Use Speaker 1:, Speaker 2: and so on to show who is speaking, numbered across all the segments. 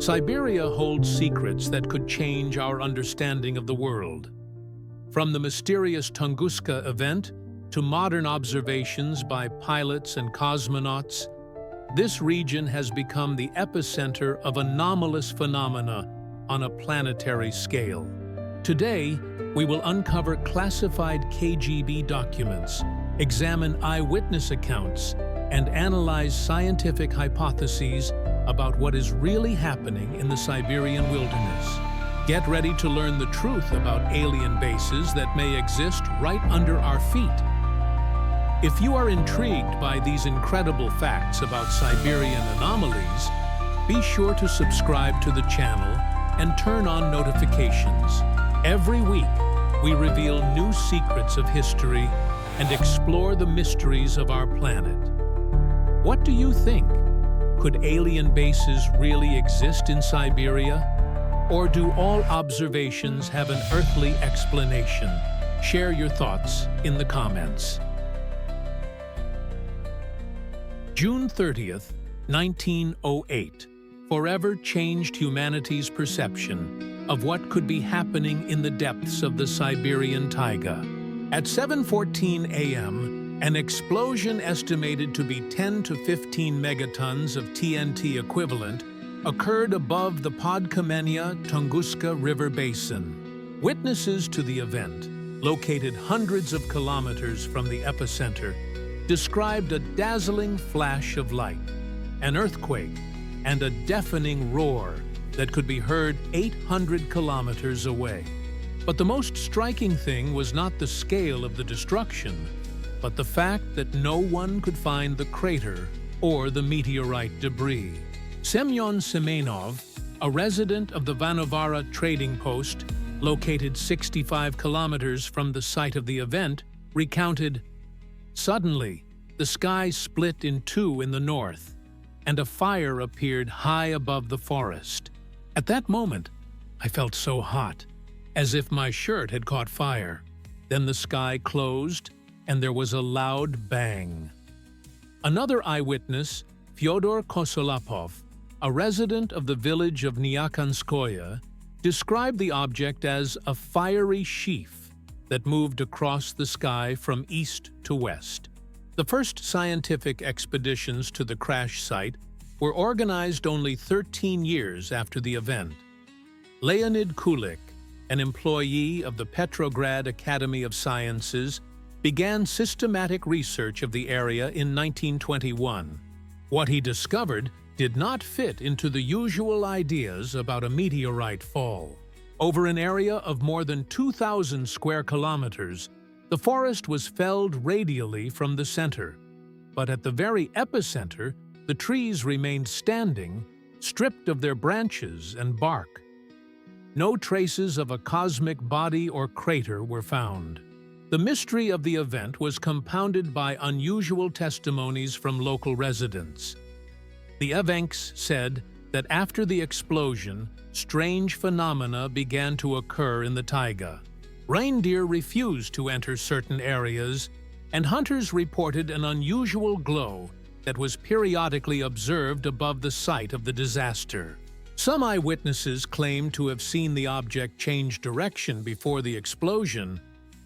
Speaker 1: Siberia holds secrets that could change our understanding of the world. From the mysterious Tunguska event to modern observations by pilots and cosmonauts, this region has become the epicenter of anomalous phenomena on a planetary scale. Today, we will uncover classified KGB documents, examine eyewitness accounts, and analyze scientific hypotheses about what is really happening in the Siberian wilderness. Get ready to learn the truth about alien bases that may exist right under our feet. If you are intrigued by these incredible facts about Siberian anomalies, be sure to subscribe to the channel and turn on notifications. Every week, we reveal new secrets of history and explore the mysteries of our planet. What do you think? Could alien bases really exist in Siberia? Or do all observations have an earthly explanation? Share your thoughts in the comments. June 30th, 1908, forever changed humanity's perception of what could be happening in the depths of the Siberian taiga. At 7:14 a.m., an explosion estimated to be 10 to 15 megatons of TNT equivalent occurred above the Podkamenia Tunguska River Basin. Witnesses to the event, located hundreds of kilometers from the epicenter, described a dazzling flash of light, an earthquake, and a deafening roar that could be heard 800 kilometers away. But the most striking thing was not the scale of the destruction, but the fact that no one could find the crater or the meteorite debris. Semyon Semenov, a resident of the Vanovara trading post, located 65 kilometers from the site of the event, recounted, "Suddenly, the sky split in two in the north, and a fire appeared high above the forest. At that moment, I felt so hot, as if my shirt had caught fire. Then the sky closed, and there was a loud bang." Another eyewitness, Fyodor Kosolapov, a resident of the village of Nyakanskoye, described the object as a fiery sheaf that moved across the sky from east to west. The first scientific expeditions to the crash site were organized only 13 years after the event. Leonid Kulik, an employee of the Petrograd Academy of Sciences, began systematic research of the area in 1921. What he discovered did not fit into the usual ideas about a meteorite fall. Over an area of more than 2,000 square kilometers, the forest was felled radially from the center. But at the very epicenter, the trees remained standing, stripped of their branches and bark. No traces of a cosmic body or crater were found. The mystery of the event was compounded by unusual testimonies from local residents. The Evenks said that after the explosion, strange phenomena began to occur in the taiga. Reindeer refused to enter certain areas, and hunters reported an unusual glow that was periodically observed above the site of the disaster. Some eyewitnesses claimed to have seen the object change direction before the explosion,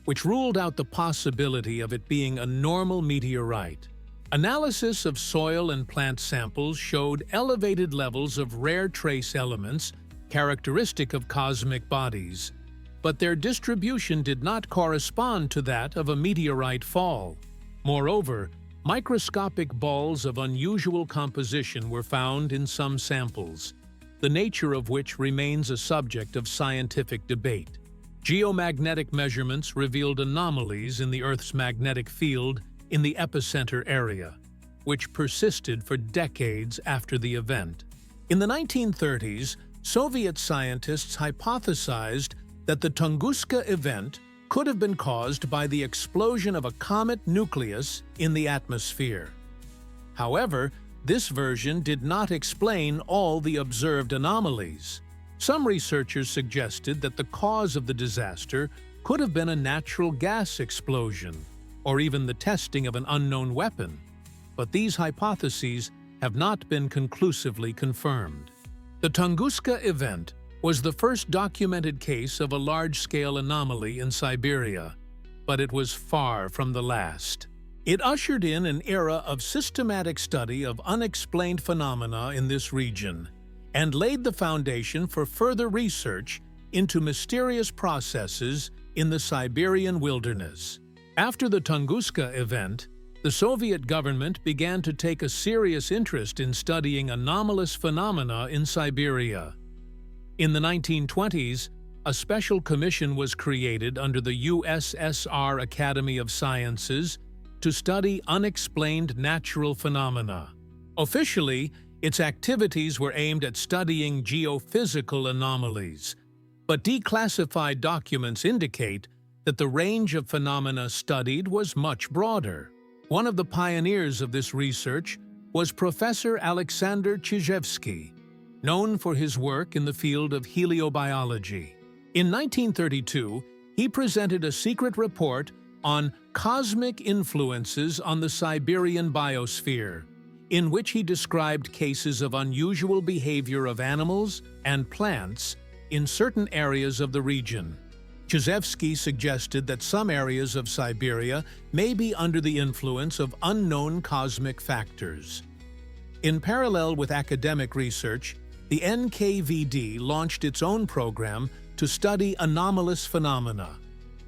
Speaker 1: which ruled out the possibility of it being a normal meteorite. Analysis of soil and plant samples showed elevated levels of rare trace elements characteristic of cosmic bodies, but their distribution did not correspond to that of a meteorite fall. Moreover, microscopic balls of unusual composition were found in some samples, the nature of which remains a subject of scientific debate. Geomagnetic measurements revealed anomalies in the Earth's magnetic field in the epicenter area, which persisted for decades after the event. In the 1930s, Soviet scientists hypothesized that the Tunguska event could have been caused by the explosion of a comet nucleus in the atmosphere. However, this version did not explain all the observed anomalies. Some researchers suggested that the cause of the disaster could have been a natural gas explosion, or even the testing of an unknown weapon. But these hypotheses have not been conclusively confirmed. The Tunguska event was the first documented case of a large-scale anomaly in Siberia, but it was far from the last. It ushered in an era of systematic study of unexplained phenomena in this region and laid the foundation for further research into mysterious processes in the Siberian wilderness. After the Tunguska event, the Soviet government began to take a serious interest in studying anomalous phenomena in Siberia. In the 1920s, a special commission was created under the USSR Academy of Sciences to study unexplained natural phenomena. Officially, its activities were aimed at studying geophysical anomalies, but declassified documents indicate that the range of phenomena studied was much broader. One of the pioneers of this research was Professor Alexander Chizhevsky, known for his work in the field of heliobiology. In 1932, he presented a secret report on cosmic influences on the Siberian biosphere, in which he described cases of unusual behavior of animals and plants in certain areas of the region. Chizhevsky suggested that some areas of Siberia may be under the influence of unknown cosmic factors. In parallel with academic research, the NKVD launched its own program to study anomalous phenomena.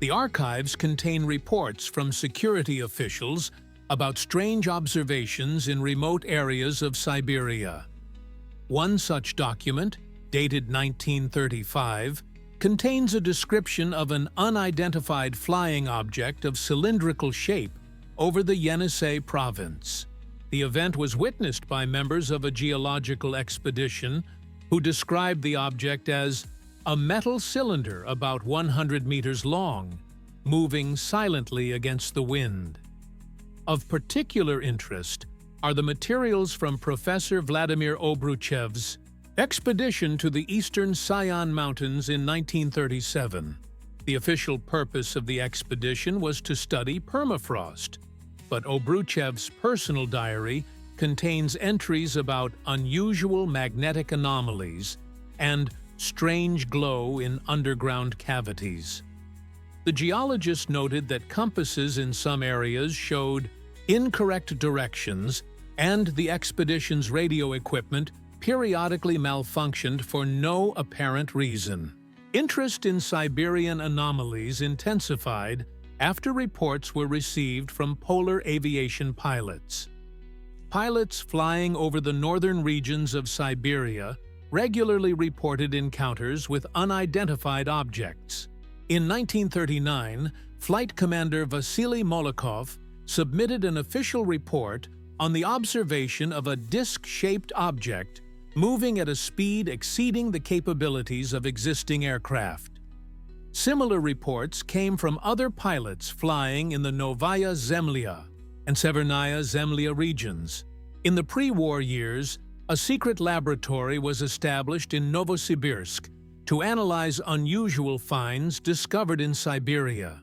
Speaker 1: The archives contain reports from security officials about strange observations in remote areas of Siberia. One such document, dated 1935, contains a description of an unidentified flying object of cylindrical shape over the Yenisei province. The event was witnessed by members of a geological expedition who described the object as a metal cylinder about 100 meters long, moving silently against the wind. Of particular interest are the materials from Professor Vladimir Obruchev's expedition to the eastern Sayan Mountains in 1937. The official purpose of the expedition was to study permafrost, but Obruchev's personal diary contains entries about unusual magnetic anomalies and strange glow in underground cavities. The geologist noted that compasses in some areas showed incorrect directions, and the expedition's radio equipment periodically malfunctioned for no apparent reason. Interest in Siberian anomalies intensified after reports were received from polar aviation pilots. Pilots flying over the northern regions of Siberia regularly reported encounters with unidentified objects. In 1939, Flight Commander Vasily Molokov submitted an official report on the observation of a disc-shaped object moving at a speed exceeding the capabilities of existing aircraft. Similar reports came from other pilots flying in the Novaya Zemlya and Severnaya Zemlya regions. In the pre-war years, a secret laboratory was established in Novosibirsk to analyze unusual finds discovered in Siberia.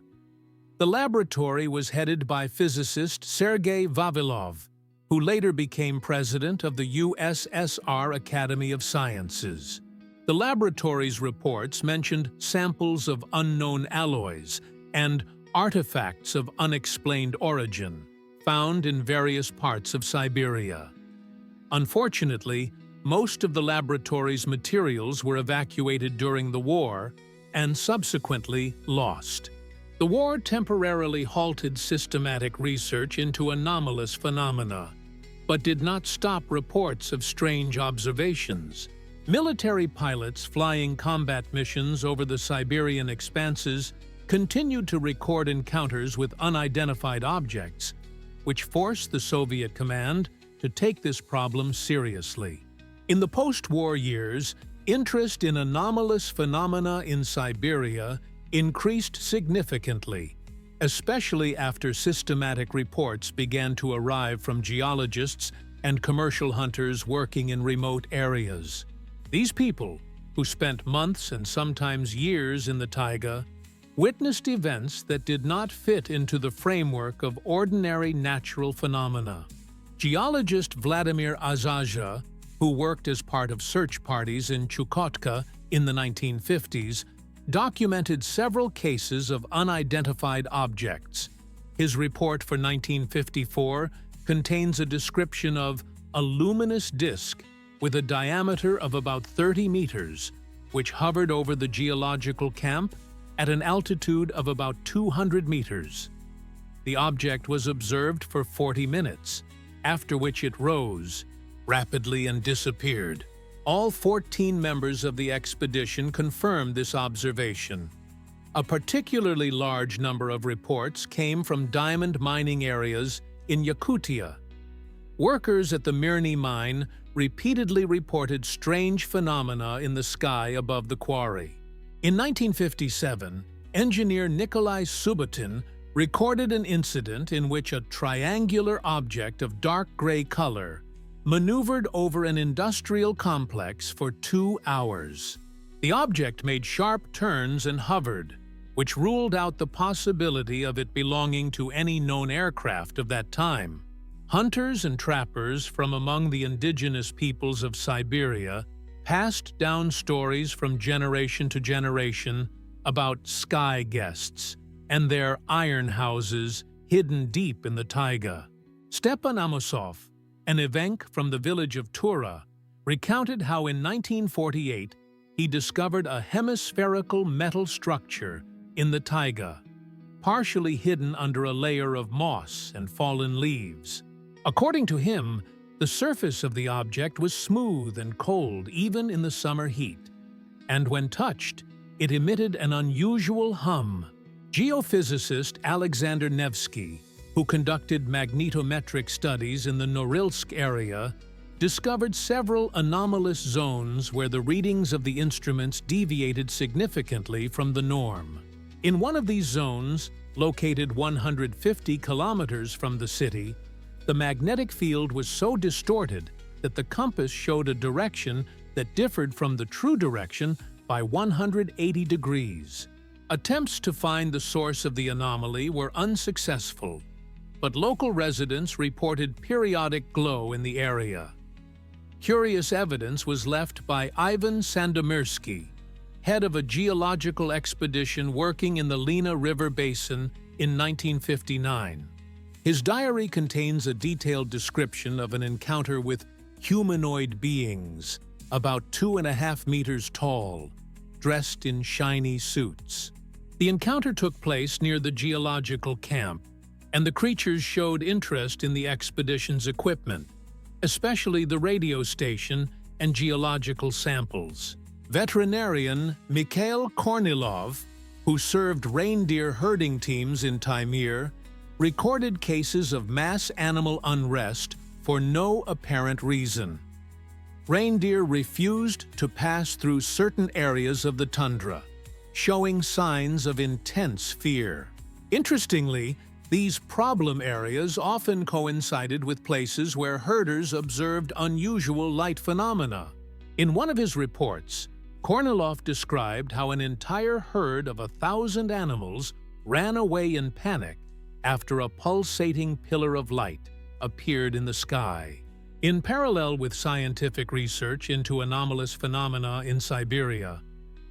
Speaker 1: The laboratory was headed by physicist Sergei Vavilov, who later became president of the USSR Academy of Sciences. The laboratory's reports mentioned samples of unknown alloys and artifacts of unexplained origin found in various parts of Siberia. Unfortunately, most of the laboratory's materials were evacuated during the war and subsequently lost. The war temporarily halted systematic research into anomalous phenomena, but did not stop reports of strange observations. Military pilots flying combat missions over the Siberian expanses continued to record encounters with unidentified objects, which forced the Soviet command to take this problem seriously. In the post-war years, interest in anomalous phenomena in Siberia increased significantly, especially after systematic reports began to arrive from geologists and commercial hunters working in remote areas. These people, who spent months and sometimes years in the taiga, witnessed events that did not fit into the framework of ordinary natural phenomena. Geologist Vladimir Azaja, who worked as part of search parties in Chukotka in the 1950s, documented several cases of unidentified objects. His report for 1954 contains a description of a luminous disk with a diameter of about 30 meters, which hovered over the geological camp at an altitude of about 200 meters. The object was observed for 40 minutes, after which it rose rapidly and disappeared. All 14 members of the expedition confirmed this observation. A particularly large number of reports came from diamond mining areas in Yakutia. Workers at the Mirny mine repeatedly reported strange phenomena in the sky above the quarry. In 1957, engineer Nikolai Subotin recorded an incident in which a triangular object of dark gray color maneuvered over an industrial complex for 2 hours. The object made sharp turns and hovered, which ruled out the possibility of it belonging to any known aircraft of that time. Hunters and trappers from among the indigenous peoples of Siberia passed down stories from generation to generation about sky guests and their iron houses hidden deep in the taiga. Stepan Amosov, an evenk from the village of Tura, recounted how in 1948 he discovered a hemispherical metal structure in the taiga, partially hidden under a layer of moss and fallen leaves. According to him, the surface of the object was smooth and cold even in the summer heat, and when touched, it emitted an unusual hum. Geophysicist Alexander Nevsky, who conducted magnetometric studies in the Norilsk area, discovered several anomalous zones where the readings of the instruments deviated significantly from the norm. In one of these zones, located 150 kilometers from the city, the magnetic field was so distorted that the compass showed a direction that differed from the true direction by 180 degrees. Attempts to find the source of the anomaly were unsuccessful, but local residents reported periodic glow in the area. Curious evidence was left by Ivan Sandomiersky, head of a geological expedition working in the Lena River Basin in 1959. His diary contains a detailed description of an encounter with humanoid beings, about 2.5 meters tall, dressed in shiny suits. The encounter took place near the geological camp, and the creatures showed interest in the expedition's equipment, especially the radio station and geological samples. Veterinarian Mikhail Kornilov, who served reindeer herding teams in Taimyr, recorded cases of mass animal unrest for no apparent reason. Reindeer refused to pass through certain areas of the tundra, showing signs of intense fear. Interestingly, these problem areas often coincided with places where herders observed unusual light phenomena. In one of his reports, Kornilov described how an entire herd of 1,000 animals ran away in panic after a pulsating pillar of light appeared in the sky. In parallel with scientific research into anomalous phenomena in Siberia,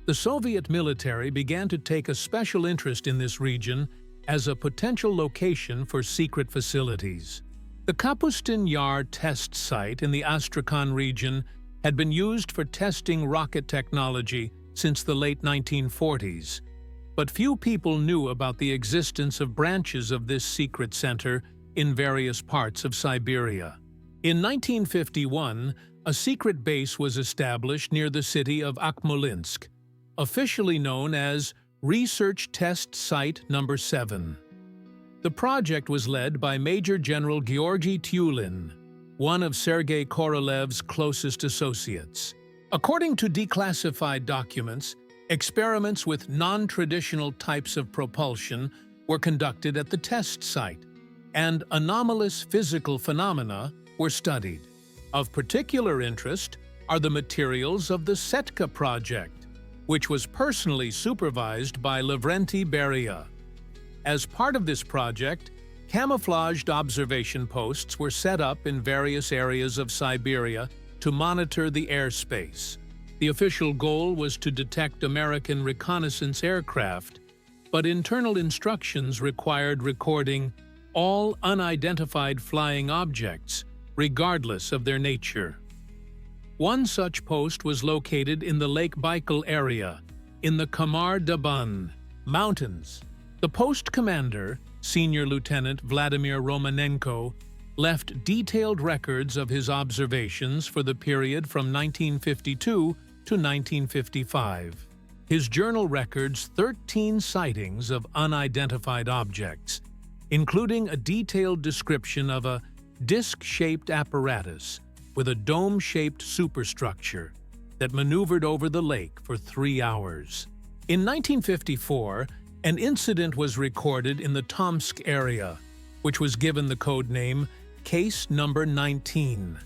Speaker 1: the Soviet military began to take a special interest in this region as a potential location for secret facilities. The Kapustin Yar test site in the Astrakhan region had been used for testing rocket technology since the late 1940s, but few people knew about the existence of branches of this secret center in various parts of Siberia. In 1951, a secret base was established near the city of Akmolinsk, officially known as Research Test Site No. 7. The project was led by Major General Georgy Tyulin, one of Sergei Korolev's closest associates. According to declassified documents, experiments with non-traditional types of propulsion were conducted at the test site, and anomalous physical phenomena were studied. Of particular interest are the materials of the Setka project, which was personally supervised by Lavrenti Beria. As part of this project, Camouflaged observation posts were set up in various areas of Siberia to monitor the airspace. The official goal was to detect American reconnaissance aircraft, but internal instructions required recording all unidentified flying objects, regardless of their nature. One such post was located in the Lake Baikal area, in the Kamar-Daban Mountains. The post commander, Senior Lieutenant Vladimir Romanenko, left detailed records of his observations for the period from 1952 to 1955. His journal records 13 sightings of unidentified objects, including a detailed description of a disc-shaped apparatus with a dome-shaped superstructure that maneuvered over the lake for 3 hours. In 1954, an incident was recorded in the Tomsk area, which was given the code name Case Number 19.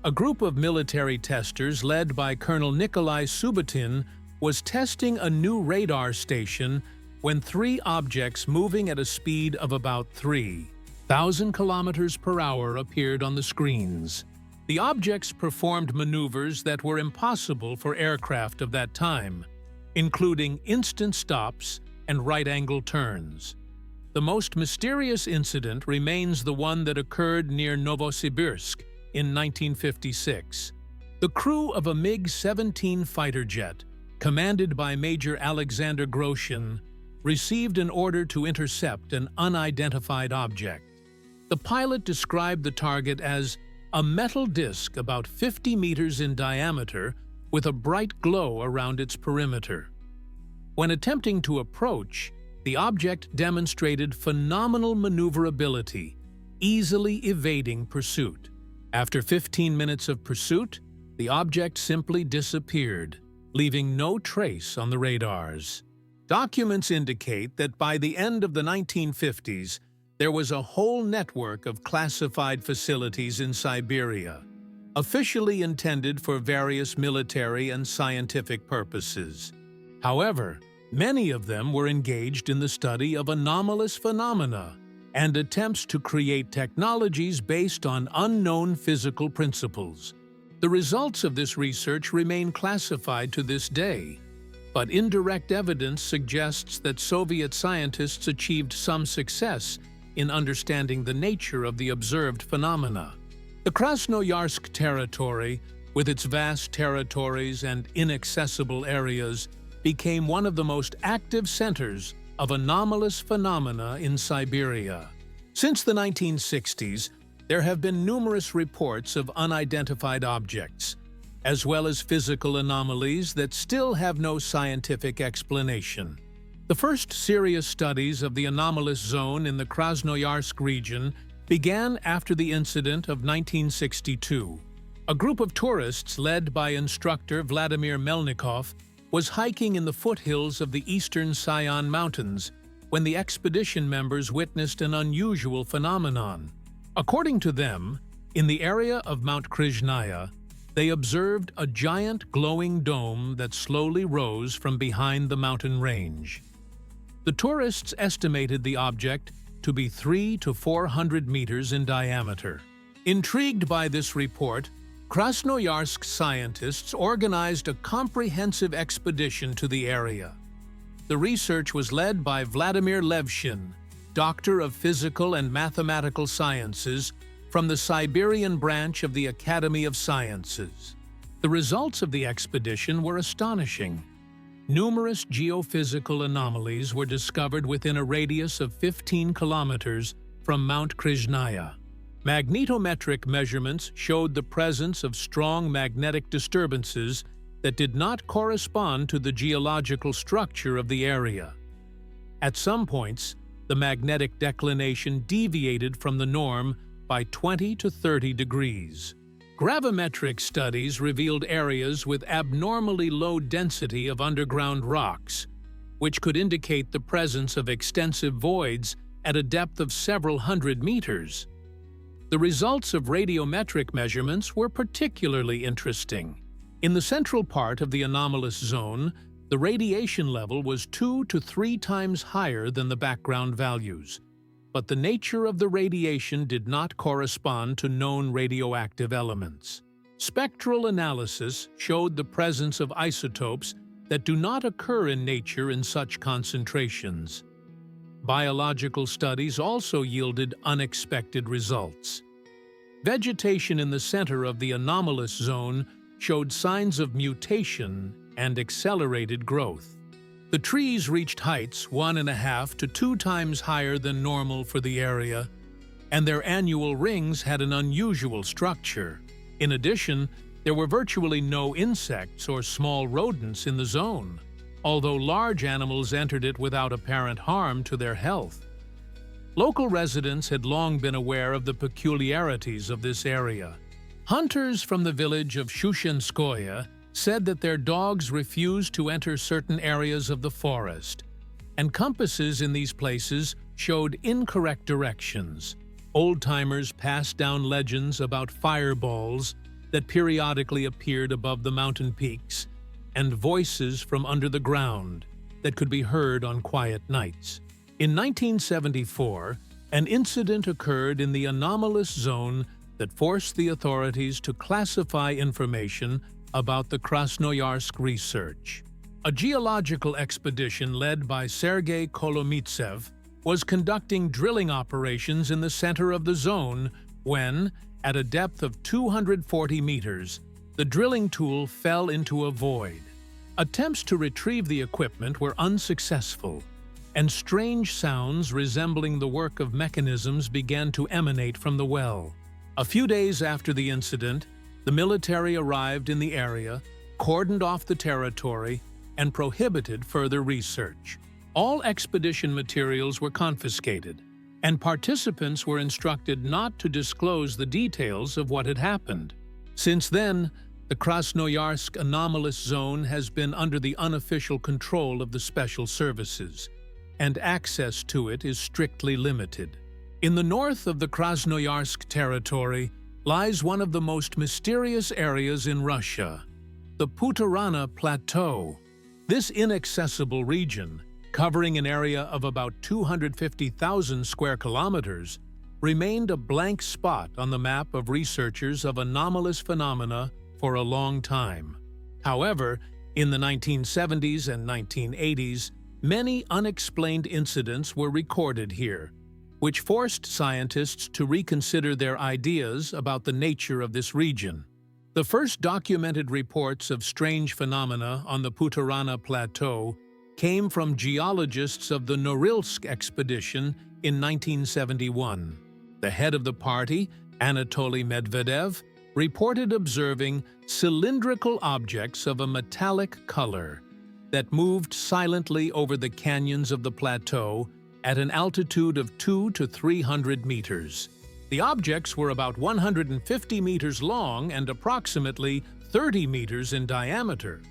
Speaker 1: A group of military testers led by Colonel Nikolai Subotin was testing a new radar station when 3 objects moving at a speed of about 3,000 kilometers per hour appeared on the screens. The objects performed maneuvers that were impossible for aircraft of that time, including instant stops and right-angle turns. The most mysterious incident remains the one that occurred near Novosibirsk in 1956. The crew of a MiG-17 fighter jet, commanded by Major Alexander Groshin, received an order to intercept an unidentified object. The pilot described the target as a metal disc about 50 meters in diameter with a bright glow around its perimeter. When attempting to approach, the object demonstrated phenomenal maneuverability, easily evading pursuit. After 15 minutes of pursuit, the object simply disappeared, leaving no trace on the radars. Documents indicate that by the end of the 1950s, there was a whole network of classified facilities in Siberia, officially intended for various military and scientific purposes. However, many of them were engaged in the study of anomalous phenomena and attempts to create technologies based on unknown physical principles. The results of this research remain classified to this day, but indirect evidence suggests that Soviet scientists achieved some success in understanding the nature of the observed phenomena. The Krasnoyarsk territory, with its vast territories and inaccessible areas, became one of the most active centers of anomalous phenomena in Siberia. Since the 1960s, there have been numerous reports of unidentified objects, as well as physical anomalies that still have no scientific explanation. The first serious studies of the anomalous zone in the Krasnoyarsk region began after the incident of 1962. A group of tourists led by instructor Vladimir Melnikov was hiking in the foothills of the eastern Sayan Mountains when the expedition members witnessed an unusual phenomenon. According to them, in the area of Mount Krishnaya, they observed a giant glowing dome that slowly rose from behind the mountain range. The tourists estimated the object to be 300 to 400 meters in diameter. Intrigued by this report, Krasnoyarsk scientists organized a comprehensive expedition to the area. The research was led by Vladimir Levshin, Doctor of Physical and Mathematical Sciences from the Siberian branch of the Academy of Sciences. The results of the expedition were astonishing. Numerous geophysical anomalies were discovered within a radius of 15 kilometers from Mount Krishnaya. Magnetometric measurements showed the presence of strong magnetic disturbances that did not correspond to the geological structure of the area. At some points, the magnetic declination deviated from the norm by 20 to 30 degrees. Gravimetric studies revealed areas with abnormally low density of underground rocks, which could indicate the presence of extensive voids at a depth of several hundred meters. The results of radiometric measurements were particularly interesting. In the central part of the anomalous zone, the radiation level was 2 to 3 times higher than the background values. but the nature of the radiation did not correspond to known radioactive elements. Spectral analysis showed the presence of isotopes that do not occur in nature in such concentrations. Biological studies also yielded unexpected results. Vegetation in the center of the anomalous zone showed signs of mutation and accelerated growth. The trees reached heights 1.5 to 2 times higher than normal for the area, and their annual rings had an unusual structure. In addition, there were virtually no insects or small rodents in the zone, although large animals entered it without apparent harm to their health. Local residents had long been aware of the peculiarities of this area. Hunters from the village of Shushenskoye said that their dogs refused to enter certain areas of the forest, and compasses in these places showed incorrect directions. Old-timers passed down legends about fireballs that periodically appeared above the mountain peaks, and voices from under the ground that could be heard on quiet nights. In 1974, an incident occurred in the anomalous zone that forced the authorities to classify information about the Krasnoyarsk research. A geological expedition led by Sergei Kolomitsev was conducting drilling operations in the center of the zone when, at a depth of 240 meters, the drilling tool fell into a void. Attempts to retrieve the equipment were unsuccessful, and strange sounds resembling the work of mechanisms began to emanate from the well. A few days after the incident, the military arrived in the area, cordoned off the territory, and prohibited further research. All expedition materials were confiscated, and participants were instructed not to disclose the details of what had happened. Since then, the Krasnoyarsk anomalous zone has been under the unofficial control of the special services, and access to it is strictly limited. In the north of the Krasnoyarsk territory lies one of the most mysterious areas in Russia, the Putarana Plateau. This inaccessible region, covering an area of about 250,000 square kilometers, remained a blank spot on the map of researchers of anomalous phenomena for a long time. However, in the 1970s and 1980s, many unexplained incidents were recorded here, which forced scientists to reconsider their ideas about the nature of this region. The first documented reports of strange phenomena on the Putarana Plateau came from geologists of the Norilsk expedition in 1971. The head of the party, Anatoly Medvedev, reported observing cylindrical objects of a metallic color that moved silently over the canyons of the plateau at an altitude of 200 to 300 meters. The objects were about 150 meters long and approximately 30 meters in diameter.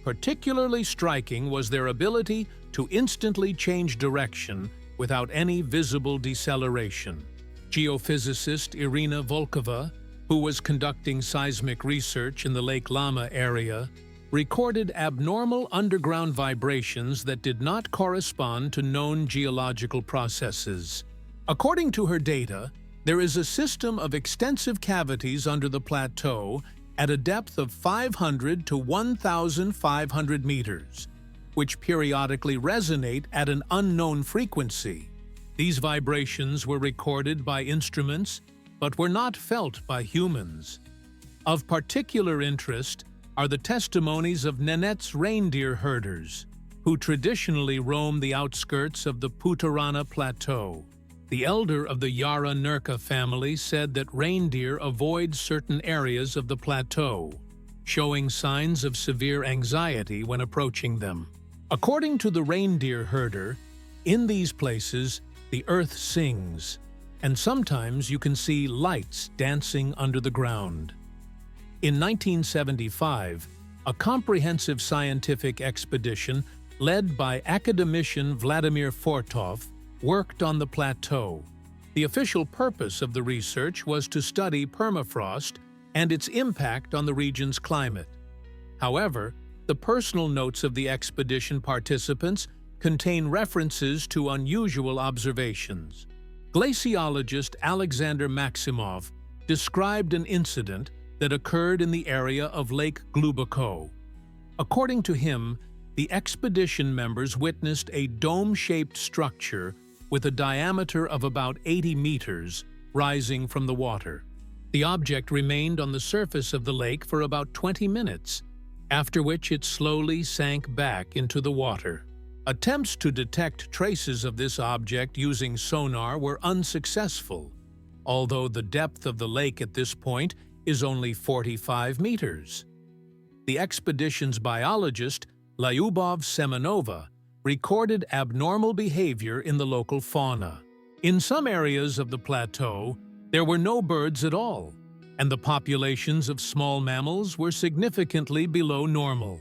Speaker 1: Particularly striking was their ability to instantly change direction without any visible deceleration. Geophysicist Irina Volkova, who was conducting seismic research in the Lake Lama area, recorded abnormal underground vibrations that did not correspond to known geological processes. According to her data, there is a system of extensive cavities under the plateau at a depth of 500 to 1,500 meters, which periodically resonate at an unknown frequency. These vibrations were recorded by instruments, but were not felt by humans. Of particular interest are the testimonies of Nenets reindeer herders, who traditionally roam the outskirts of the Putarana Plateau. The elder of the Yara Nurka family said that reindeer avoid certain areas of the plateau, showing signs of severe anxiety when approaching them. According to the reindeer herder, in these places, the earth sings, and sometimes you can see lights dancing under the ground. In 1975, a comprehensive scientific expedition led by academician Vladimir Fortov worked on the plateau. The official purpose of the research was to study permafrost and its impact on the region's climate. However, the personal notes of the expedition participants contain references to unusual observations. Glaciologist Alexander Maximov described an incident that occurred in the area of Lake Gluboko. According to him, the expedition members witnessed a dome-shaped structure with a diameter of about 80 meters rising from the water. The object remained on the surface of the lake for about 20 minutes, after which it slowly sank back into the water. Attempts to detect traces of this object using sonar were unsuccessful, although the depth of the lake at this point is only 45 meters. The expedition's biologist, Lyubov Semenova, recorded abnormal behavior in the local fauna. In some areas of the plateau, there were no birds at all, and the populations of small mammals were significantly below normal.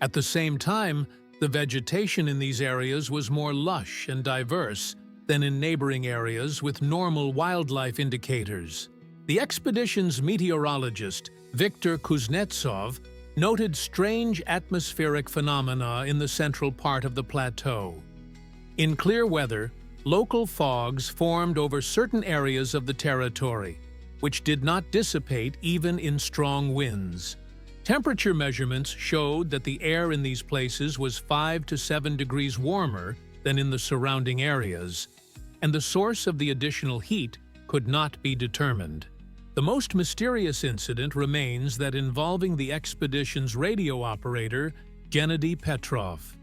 Speaker 1: At the same time, the vegetation in these areas was more lush and diverse than in neighboring areas with normal wildlife indicators. The expedition's meteorologist, Viktor Kuznetsov, noted strange atmospheric phenomena in the central part of the plateau. In clear weather, local fogs formed over certain areas of the territory, which did not dissipate even in strong winds. Temperature measurements showed that the air in these places was 5 to 7 degrees warmer than in the surrounding areas, and the source of the additional heat could not be determined. The most mysterious incident remains that involving the expedition's radio operator, Gennady Petrov.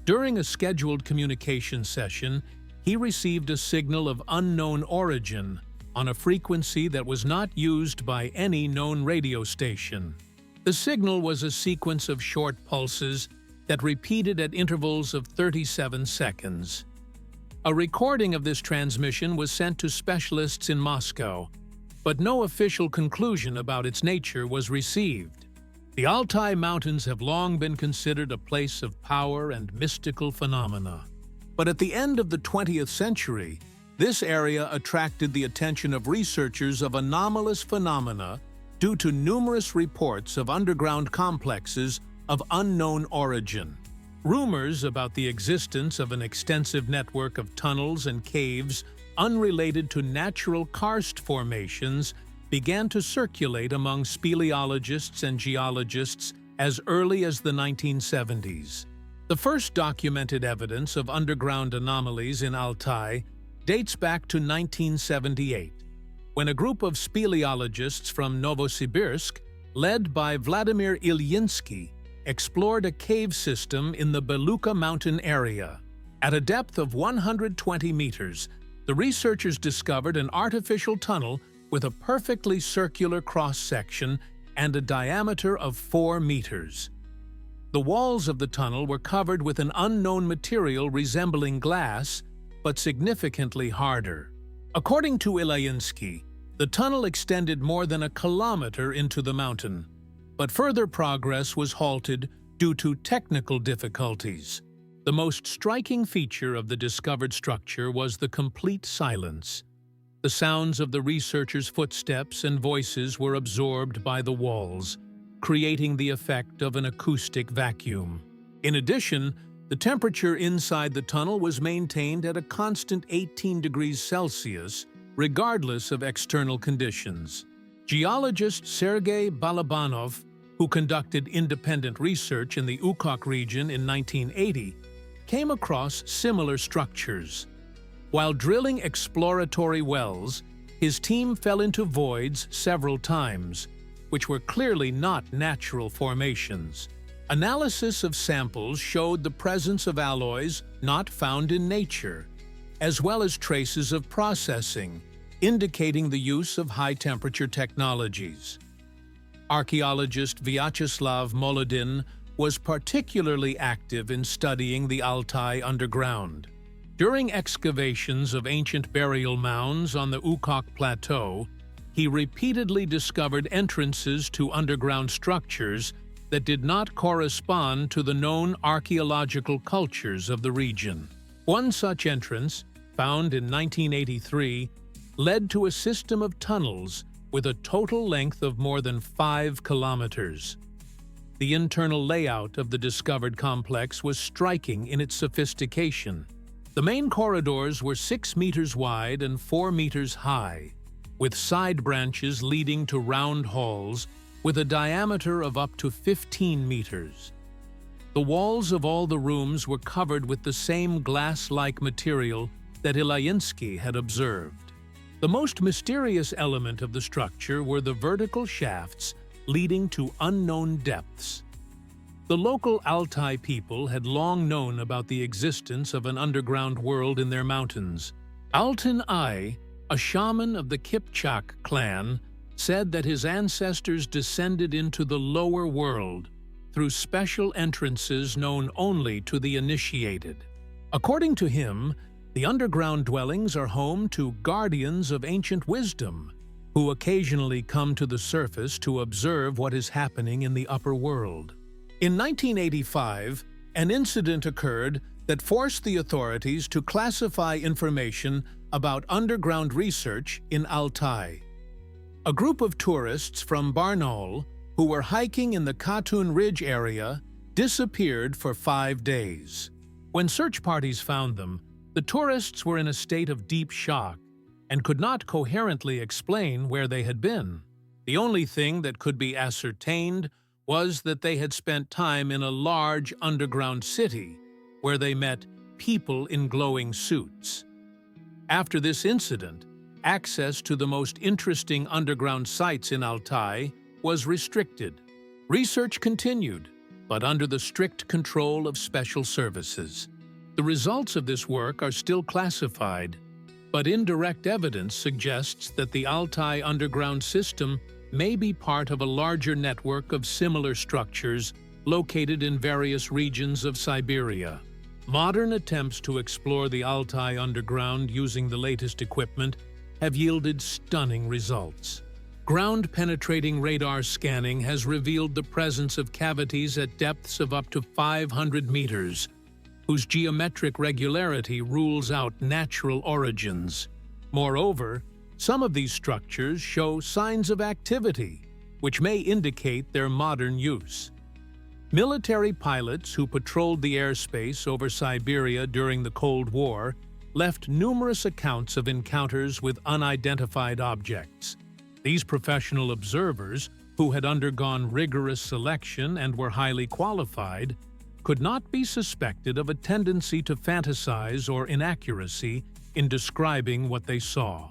Speaker 1: During a scheduled communication session, he received a signal of unknown origin on a frequency that was not used by any known radio station. The signal was a sequence of short pulses that repeated at intervals of 37 seconds. A recording of this transmission was sent to specialists in Moscow, but no official conclusion about its nature was received. The Altai Mountains have long been considered a place of power and mystical phenomena. But at the end of the 20th century, this area attracted the attention of researchers of anomalous phenomena due to numerous reports of underground complexes of unknown origin. Rumors about the existence of an extensive network of tunnels and caves unrelated to natural karst formations began to circulate among speleologists and geologists as early as the 1970s. The first documented evidence of underground anomalies in Altai dates back to 1978, when a group of speleologists from Novosibirsk, led by Vladimir Ilyinsky, explored a cave system in the Beluka mountain area. At a depth of 120 meters, the researchers discovered an artificial tunnel with a perfectly circular cross-section and a diameter of 4 meters. The walls of the tunnel were covered with an unknown material resembling glass, but significantly harder. According to Ilyinsky, the tunnel extended more than a kilometer into the mountain, but further progress was halted due to technical difficulties. The most striking feature of the discovered structure was the complete silence. The sounds of the researchers' footsteps and voices were absorbed by the walls, creating the effect of an acoustic vacuum. In addition, the temperature inside the tunnel was maintained at a constant 18 degrees Celsius, regardless of external conditions. Geologist Sergei Balabanov, who conducted independent research in the Ukok region in 1980, came across similar structures. While drilling exploratory wells, his team fell into voids several times, which were clearly not natural formations. Analysis of samples showed the presence of alloys not found in nature, as well as traces of processing, indicating the use of high-temperature technologies. Archaeologist Vyacheslav Molodin was particularly active in studying the Altai underground. During excavations of ancient burial mounds on the Ukok Plateau, he repeatedly discovered entrances to underground structures that did not correspond to the known archaeological cultures of the region. One such entrance, found in 1983, led to a system of tunnels with a total length of more than 5 kilometers. The internal layout of the discovered complex was striking in its sophistication. The main corridors were 6 meters wide and 4 meters high, with side branches leading to round halls with a diameter of up to 15 meters. The walls of all the rooms were covered with the same glass-like material that Ilyinsky had observed. The most mysterious element of the structure were the vertical shafts leading to unknown depths. The local Altai people had long known about the existence of an underground world in their mountains. Altan I, a shaman of the Kipchak clan, said that his ancestors descended into the lower world through special entrances known only to the initiated. According to him, the underground dwellings are home to guardians of ancient wisdom, who occasionally come to the surface to observe what is happening in the upper world. In 1985, an incident occurred that forced the authorities to classify information about underground research in Altai. A group of tourists from Barnaul, who were hiking in the Katun Ridge area, disappeared for 5 days. When search parties found them, the tourists were in a state of deep shock and could not coherently explain where they had been. The only thing that could be ascertained was that they had spent time in a large underground city where they met people in glowing suits. After this incident, access to the most interesting underground sites in Altai was restricted. Research continued, but under the strict control of special services. The results of this work are still classified, but indirect evidence suggests that the Altai underground system may be part of a larger network of similar structures located in various regions of Siberia. Modern attempts to explore the Altai underground using the latest equipment have yielded stunning results. Ground-penetrating radar scanning has revealed the presence of cavities at depths of up to 500 meters, whose geometric regularity rules out natural origins. Moreover, some of these structures show signs of activity, which may indicate their modern use. Military pilots who patrolled the airspace over Siberia during the Cold War left numerous accounts of encounters with unidentified objects. These professional observers, who had undergone rigorous selection and were highly qualified, could not be suspected of a tendency to fantasize or inaccuracy in describing what they saw.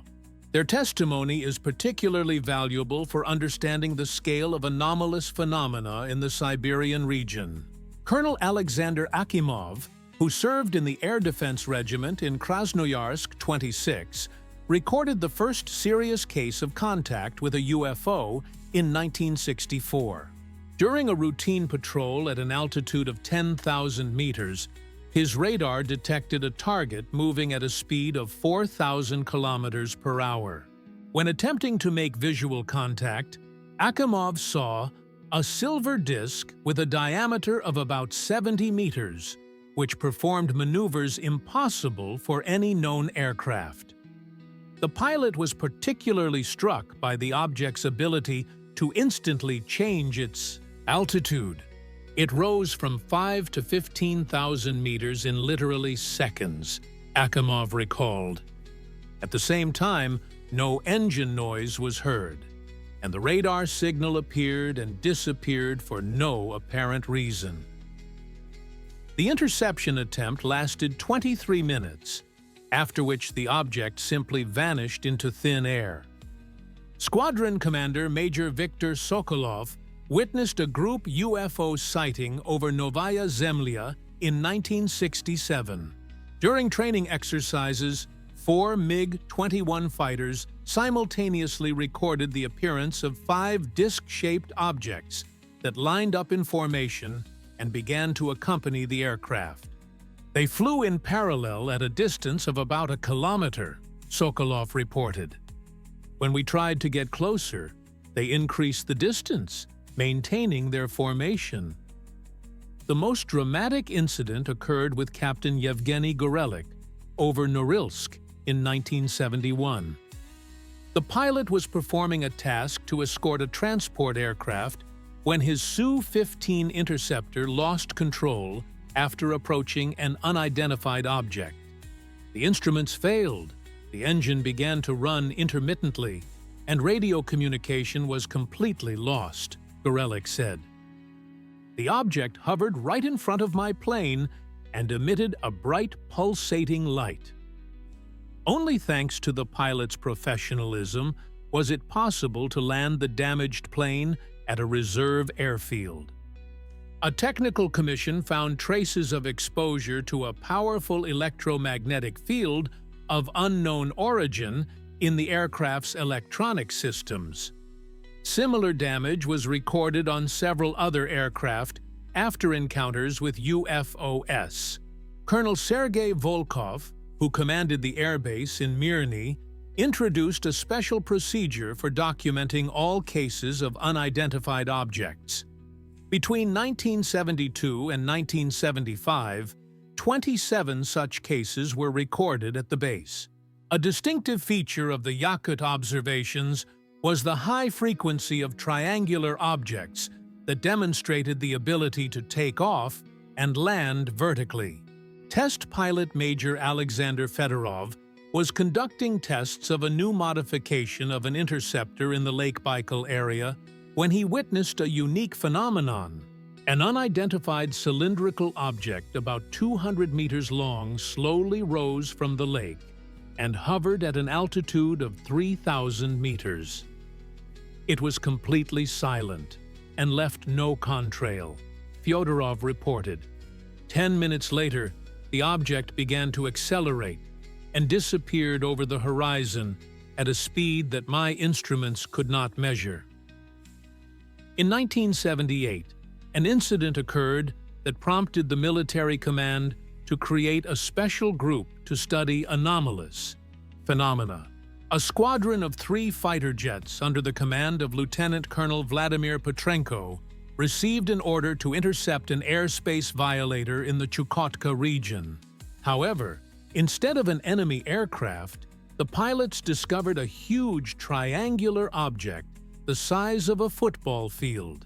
Speaker 1: Their testimony is particularly valuable for understanding the scale of anomalous phenomena in the Siberian region. Colonel Alexander Akimov, who served in the Air Defense Regiment in Krasnoyarsk 26, recorded the first serious case of contact with a UFO in 1964. During a routine patrol at an altitude of 10,000 meters, his radar detected a target moving at a speed of 4,000 kilometers per hour. When attempting to make visual contact, Akimov saw a silver disk with a diameter of about 70 meters, which performed maneuvers impossible for any known aircraft. The pilot was particularly struck by the object's ability to instantly change its altitude. It rose from 5 to 15,000 meters in literally seconds, Akimov recalled. At the same time, no engine noise was heard, and the radar signal appeared and disappeared for no apparent reason. The interception attempt lasted 23 minutes, after which the object simply vanished into thin air. Squadron Commander Major Viktor Sokolov witnessed a group UFO sighting over Novaya Zemlya in 1967. During training exercises, 4 MiG-21 fighters simultaneously recorded the appearance of 5 disc-shaped objects that lined up in formation and began to accompany the aircraft. They flew in parallel at a distance of about a kilometer, Sokolov reported. When we tried to get closer, they increased the distance, maintaining their formation. The most dramatic incident occurred with Captain Yevgeny Gorelik over Norilsk in 1971. The pilot was performing a task to escort a transport aircraft when his Su-15 interceptor lost control after approaching an unidentified object. The instruments failed, the engine began to run intermittently, and radio communication was completely lost, Gorelick said. The object hovered right in front of my plane and emitted a bright, pulsating light. Only thanks to the pilot's professionalism was it possible to land the damaged plane at a reserve airfield. A technical commission found traces of exposure to a powerful electromagnetic field of unknown origin in the aircraft's electronic systems. Similar damage was recorded on several other aircraft after encounters with UFOs. Colonel Sergei Volkov, who commanded the airbase in Mirny, introduced a special procedure for documenting all cases of unidentified objects. Between 1972 and 1975, 27 such cases were recorded at the base. A distinctive feature of the Yakut observations was the high frequency of triangular objects that demonstrated the ability to take off and land vertically. Test pilot Major Alexander Fedorov was conducting tests of a new modification of an interceptor in the Lake Baikal area when he witnessed a unique phenomenon. An unidentified cylindrical object about 200 meters long slowly rose from the lake and hovered at an altitude of 3,000 meters. It was completely silent and left no contrail, Fyodorov reported. 10 minutes later, the object began to accelerate and disappeared over the horizon at a speed that my instruments could not measure. In 1978, an incident occurred that prompted the military command to create a special group to study anomalous phenomena. A squadron of 3 fighter jets under the command of Lieutenant Colonel Vladimir Petrenko received an order to intercept an airspace violator in the Chukotka region. However, instead of an enemy aircraft, the pilots discovered a huge triangular object the size of a football field.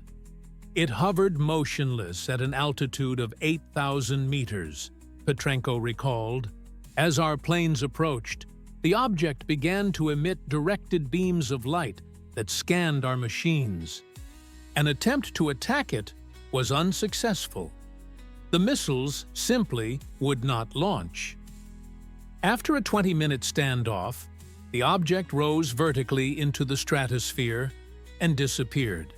Speaker 1: It hovered motionless at an altitude of 8,000 meters, Petrenko recalled. As our planes approached, the object began to emit directed beams of light that scanned our machines. An attempt to attack it was unsuccessful. The missiles simply would not launch. After a 20-minute standoff, the object rose vertically into the stratosphere and disappeared.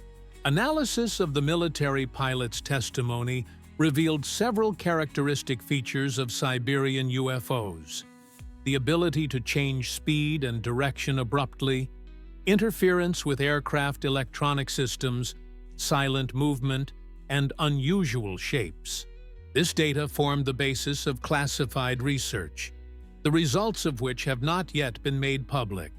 Speaker 1: Analysis of the military pilot's testimony revealed several characteristic features of Siberian UFOs: the ability to change speed and direction abruptly, interference with aircraft electronic systems, silent movement, and unusual shapes. This data formed the basis of classified research, the results of which have not yet been made public.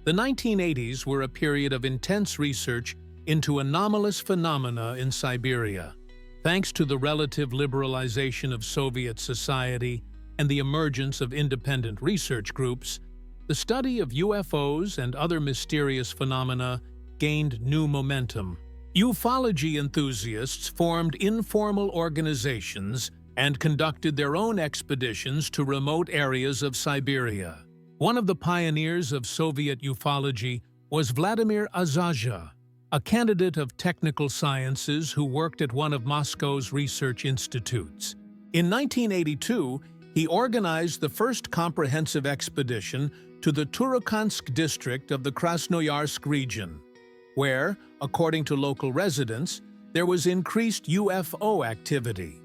Speaker 1: The 1980s were a period of intense research into anomalous phenomena in Siberia. Thanks to the relative liberalization of Soviet society and the emergence of independent research groups, the study of UFOs and other mysterious phenomena gained new momentum. Ufology enthusiasts formed informal organizations and conducted their own expeditions to remote areas of Siberia. One of the pioneers of Soviet ufology was Vladimir Azazha, a candidate of technical sciences who worked at one of Moscow's research institutes. In 1982, he organized the first comprehensive expedition to the Turukhansk district of the Krasnoyarsk region, where, according to local residents, there was increased UFO activity.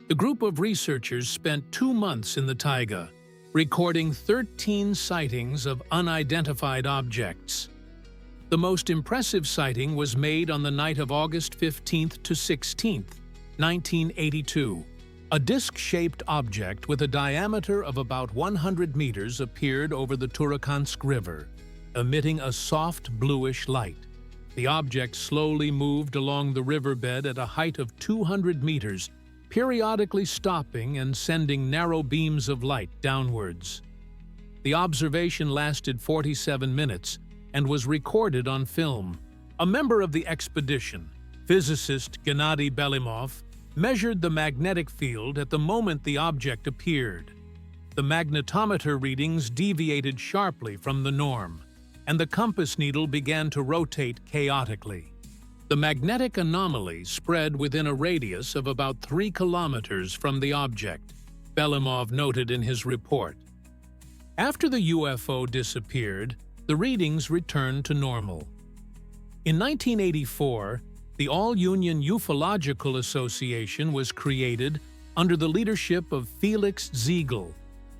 Speaker 1: The group of researchers spent 2 months in the taiga, recording 13 sightings of unidentified objects. The most impressive sighting was made on the night of August 15th to 16th, 1982. A disc-shaped object with a diameter of about 100 meters appeared over the Turukhansk River, emitting a soft bluish light. The object slowly moved along the riverbed at a height of 200 meters, periodically stopping and sending narrow beams of light downwards. The observation lasted 47 minutes and was recorded on film. A member of the expedition, physicist Gennady Belimov, measured the magnetic field at the moment the object appeared. the magnetometer readings deviated sharply from the norm, and the compass needle began to rotate chaotically. The magnetic anomaly spread within a radius of about 3 kilometers from the object, Belimov noted in his report. After the UFO disappeared, the readings returned to normal. In 1984, the All-Union Ufological Association was created under the leadership of Felix Ziegel,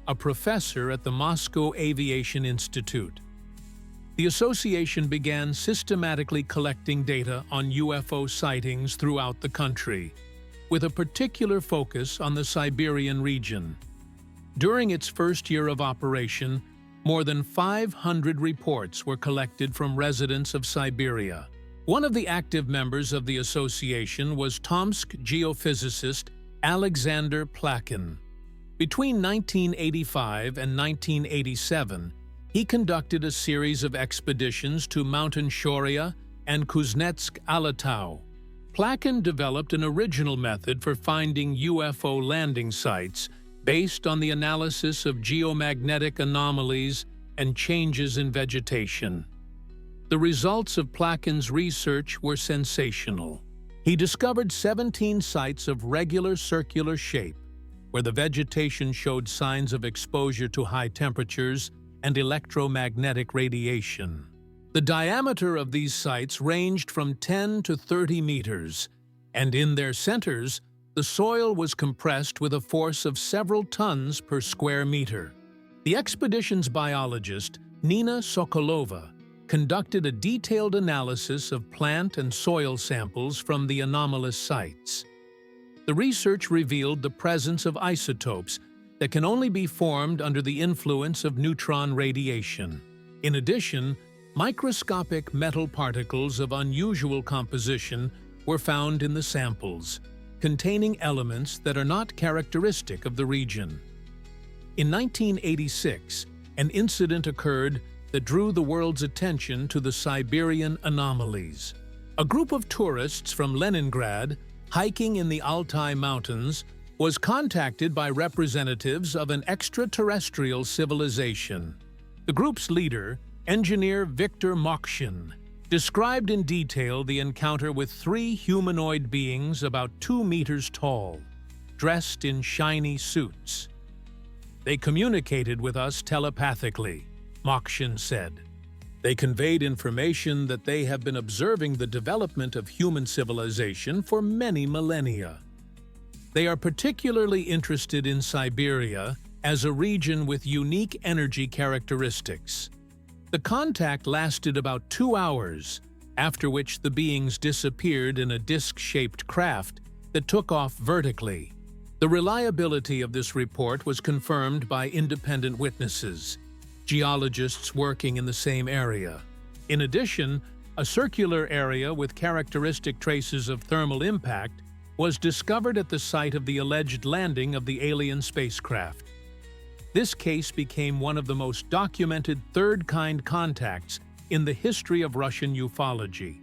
Speaker 1: a professor at the Moscow Aviation Institute. The association began systematically collecting data on UFO sightings throughout the country, with a particular focus on the Siberian region. During its first year of operation, more than 500 reports were collected from residents of Siberia. One of the active members of the association was Tomsk geophysicist Alexander Plakin. Between 1985 and 1987, he conducted a series of expeditions to Mountain Shoria and Kuznetsk Altai. Plakin developed an original method for finding UFO landing sites based on the analysis of geomagnetic anomalies and changes in vegetation. The results of Plakin's research were sensational. He discovered 17 sites of regular circular shape, where the vegetation showed signs of exposure to high temperatures and electromagnetic radiation. The diameter of these sites ranged from 10 to 30 meters, and in their centers, the soil was compressed with a force of several tons per square meter. The expedition's biologist, Nina Sokolova, conducted a detailed analysis of plant and soil samples from the anomalous sites. The research revealed the presence of isotopes that can only be formed under the influence of neutron radiation. In addition, microscopic metal particles of unusual composition were found in the samples, containing elements that are not characteristic of the region. In 1986, an incident occurred that drew the world's attention to the Siberian anomalies. A group of tourists from Leningrad, hiking in the Altai Mountains, was contacted by representatives of an extraterrestrial civilization. The group's leader, engineer Viktor Mokshin, described in detail the encounter with 3 humanoid beings about 2 meters tall, dressed in shiny suits. "They communicated with us telepathically," Mokshin said. "They conveyed information that they have been observing the development of human civilization for many millennia. They are particularly interested in Siberia as a region with unique energy characteristics." The contact lasted about 2 hours, after which the beings disappeared in a disc-shaped craft that took off vertically. The reliability of this report was confirmed by independent witnesses, geologists working in the same area. In addition, a circular area with characteristic traces of thermal impact was discovered at the site of the alleged landing of the alien spacecraft. This case became one of the most documented third-kind contacts in the history of Russian ufology.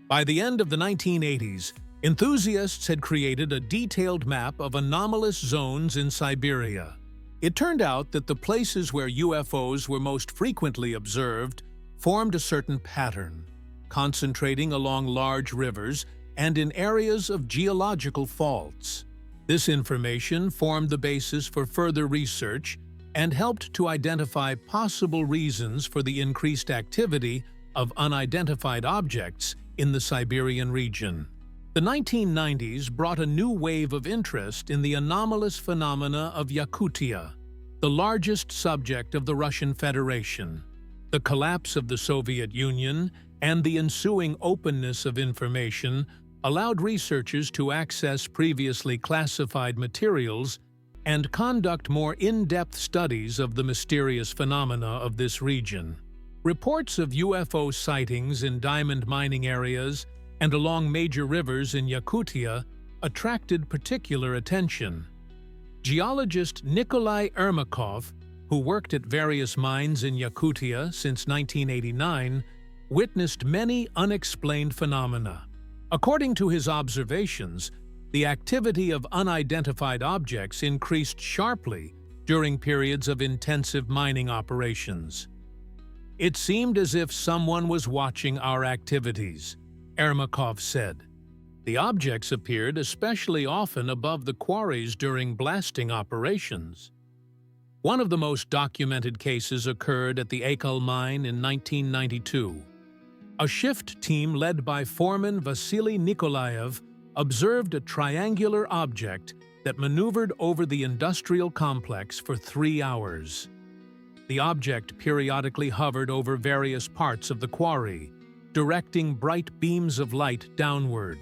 Speaker 1: By the end of the 1980s, enthusiasts had created a detailed map of anomalous zones in Siberia. It turned out that the places where UFOs were most frequently observed formed a certain pattern, concentrating along large rivers and in areas of geological faults. This information formed the basis for further research and helped to identify possible reasons for the increased activity of unidentified objects in the Siberian region. The 1990s brought a new wave of interest in the anomalous phenomena of Yakutia, the largest subject of the Russian Federation. The collapse of the Soviet Union and the ensuing openness of information allowed researchers to access previously classified materials and conduct more in-depth studies of the mysterious phenomena of this region. Reports of UFO sightings in diamond mining areas and along major rivers in Yakutia attracted particular attention. Geologist Nikolai Ermakov, who worked at various mines in Yakutia since 1989, witnessed many unexplained phenomena. According to his observations, the activity of unidentified objects increased sharply during periods of intensive mining operations. "It seemed as if someone was watching our activities," Ermakov said. "The objects appeared especially often above the quarries during blasting operations." One of the most documented cases occurred at the Akal mine in 1992. A shift team led by foreman Vasily Nikolaev observed a triangular object that maneuvered over the industrial complex for 3 hours. The object periodically hovered over various parts of the quarry, directing bright beams of light downward.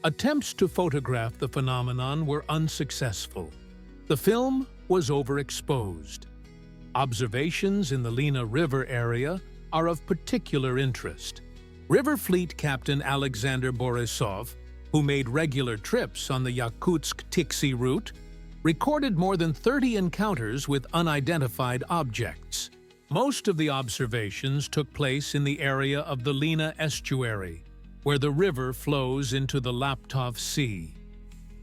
Speaker 1: Attempts to photograph the phenomenon were unsuccessful. The film was overexposed. Observations in the Lena River area are of particular interest. River Fleet Captain Alexander Borisov, who made regular trips on the Yakutsk-Tiksi route, recorded more than 30 encounters with unidentified objects. Most of the observations took place in the area of the Lena estuary, where the river flows into the Laptov Sea.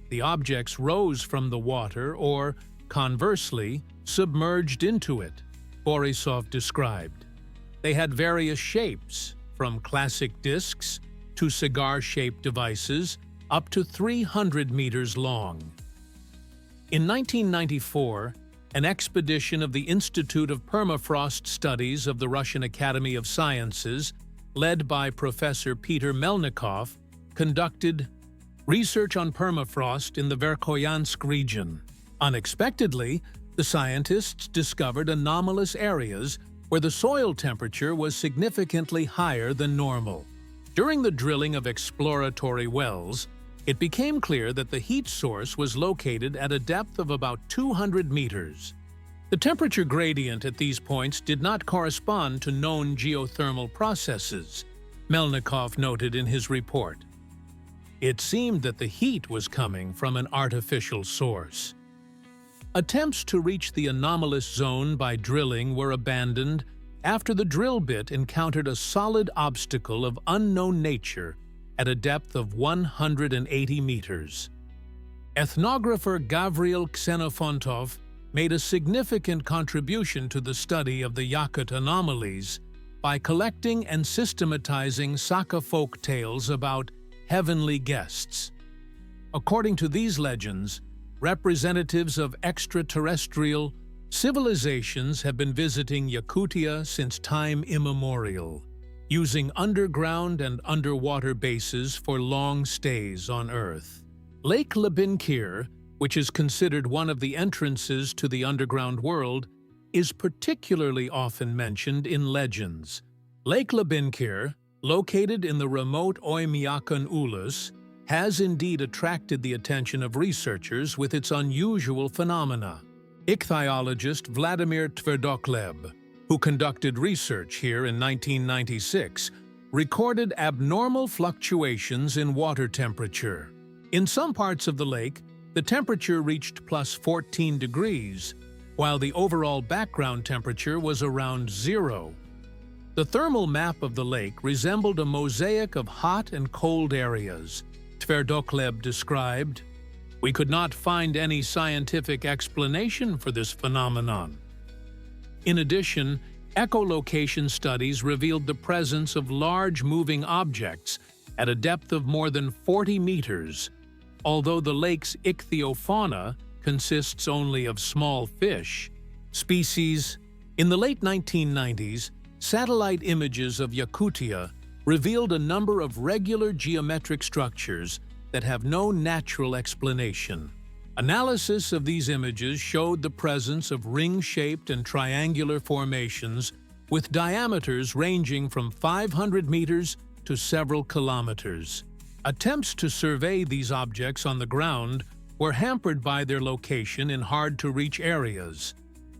Speaker 1: The objects rose from the water or, conversely, submerged into it, Borisov described. They had various shapes, from classic discs to cigar-shaped devices up to 300 meters long. In 1994, an expedition of the Institute of Permafrost Studies of the Russian Academy of Sciences, led by Professor Peter Melnikov, conducted research on permafrost in the Verkhoyansk region. Unexpectedly, the scientists discovered anomalous areas where the soil temperature was significantly higher than normal. During the drilling of exploratory wells, it became clear that the heat source was located at a depth of about 200 meters. The temperature gradient at these points did not correspond to known geothermal processes, Melnikov noted in his report. It seemed that the heat was coming from an artificial source. Attempts to reach the anomalous zone by drilling were abandoned after the drill bit encountered a solid obstacle of unknown nature at a depth of 180 meters. Ethnographer Gavril Xenofontov made a significant contribution to the study of the Yakut anomalies by collecting and systematizing Saka folk tales about heavenly guests. According to these legends, representatives of extraterrestrial civilizations have been visiting Yakutia since time immemorial, using underground and underwater bases for long stays on Earth. Lake Lebinkir, which is considered one of the entrances to the underground world, is particularly often mentioned in legends. Lake Lebinkir, located in the remote Oymyakon Ulus, has indeed attracted the attention of researchers with its unusual phenomena. Ichthyologist Vladimir Tverdokleb, who conducted research here in 1996, recorded abnormal fluctuations in water temperature. In some parts of the lake, the temperature reached plus 14 degrees, while the overall background temperature was around 0. The thermal map of the lake resembled a mosaic of hot and cold areas, Tverdokleb described. "We could not find any scientific explanation for this phenomenon." In addition, echolocation studies revealed the presence of large moving objects at a depth of more than 40 meters. Although the lake's ichthyofauna consists only of small fish species, in the late 1990s, satellite images of Yakutia revealed a number of regular geometric structures that have no natural explanation. Analysis of these images showed the presence of ring-shaped and triangular formations with diameters ranging from 500 meters to several kilometers. Attempts to survey these objects on the ground were hampered by their location in hard-to-reach areas,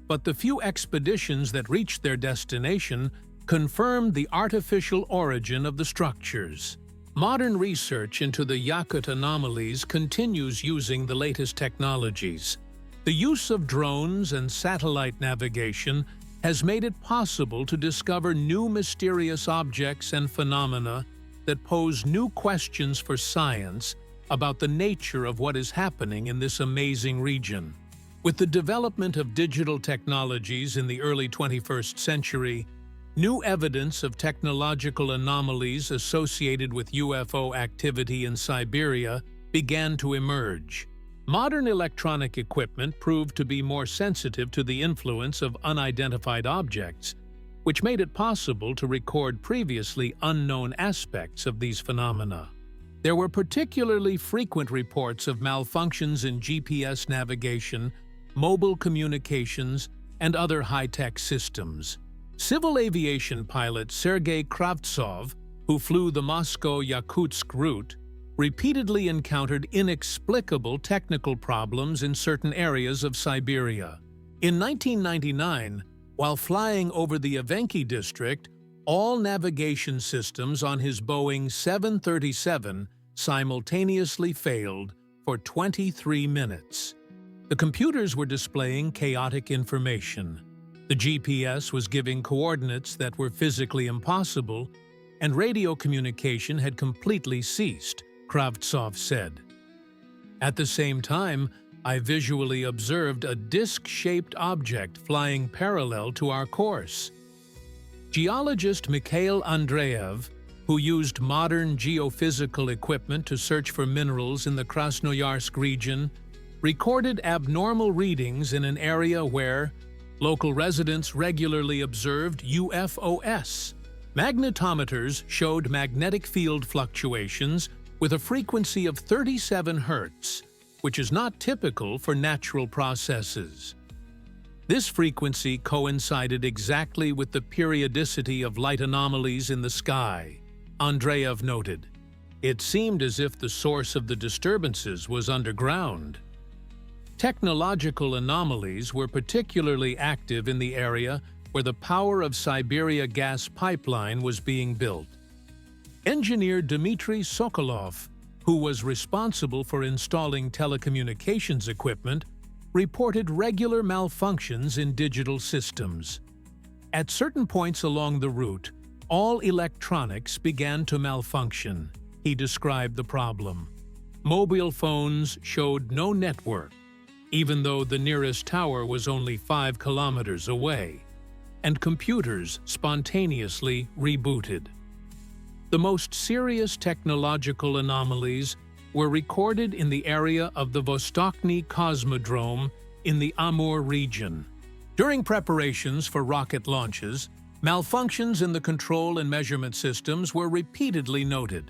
Speaker 1: but the few expeditions that reached their destination confirmed the artificial origin of the structures. Modern research into the Yakut anomalies continues using the latest technologies. The use of drones and satellite navigation has made it possible to discover new mysterious objects and phenomena that pose new questions for science about the nature of what is happening in this amazing region. With the development of digital technologies in the early 21st century, new evidence of technological anomalies associated with UFO activity in Siberia began to emerge. Modern electronic equipment proved to be more sensitive to the influence of unidentified objects, which made it possible to record previously unknown aspects of these phenomena. There were particularly frequent reports of malfunctions in GPS navigation, mobile communications, and other high-tech systems. Civil aviation pilot Sergei Kravtsov, who flew the Moscow-Yakutsk route, repeatedly encountered inexplicable technical problems in certain areas of Siberia. In 1999, while flying over the Evenki district, all navigation systems on his Boeing 737 simultaneously failed for 23 minutes. The computers were displaying chaotic information. The GPS was giving coordinates that were physically impossible, and radio communication had completely ceased, Kravtsov said. At the same time, I visually observed a disc-shaped object flying parallel to our course. Geologist Mikhail Andreev, who used modern geophysical equipment to search for minerals in the Krasnoyarsk region, recorded abnormal readings in an area where local residents regularly observed UFOs. Magnetometers showed magnetic field fluctuations with a frequency of 37 Hz, which is not typical for natural processes. This frequency coincided exactly with the periodicity of light anomalies in the sky, Andreev noted. It seemed as if the source of the disturbances was underground. Technological anomalies were particularly active in the area where the Power of Siberia gas pipeline was being built. Engineer Dmitry Sokolov, who was responsible for installing telecommunications equipment, reported regular malfunctions in digital systems. At certain points along the route, all electronics began to malfunction. He described the problem. Mobile phones showed no network, even though the nearest tower was only 5 kilometers away, and computers spontaneously rebooted. The most serious technological anomalies were recorded in the area of the Vostochny Cosmodrome in the Amur region. During preparations for rocket launches, malfunctions in the control and measurement systems were repeatedly noted.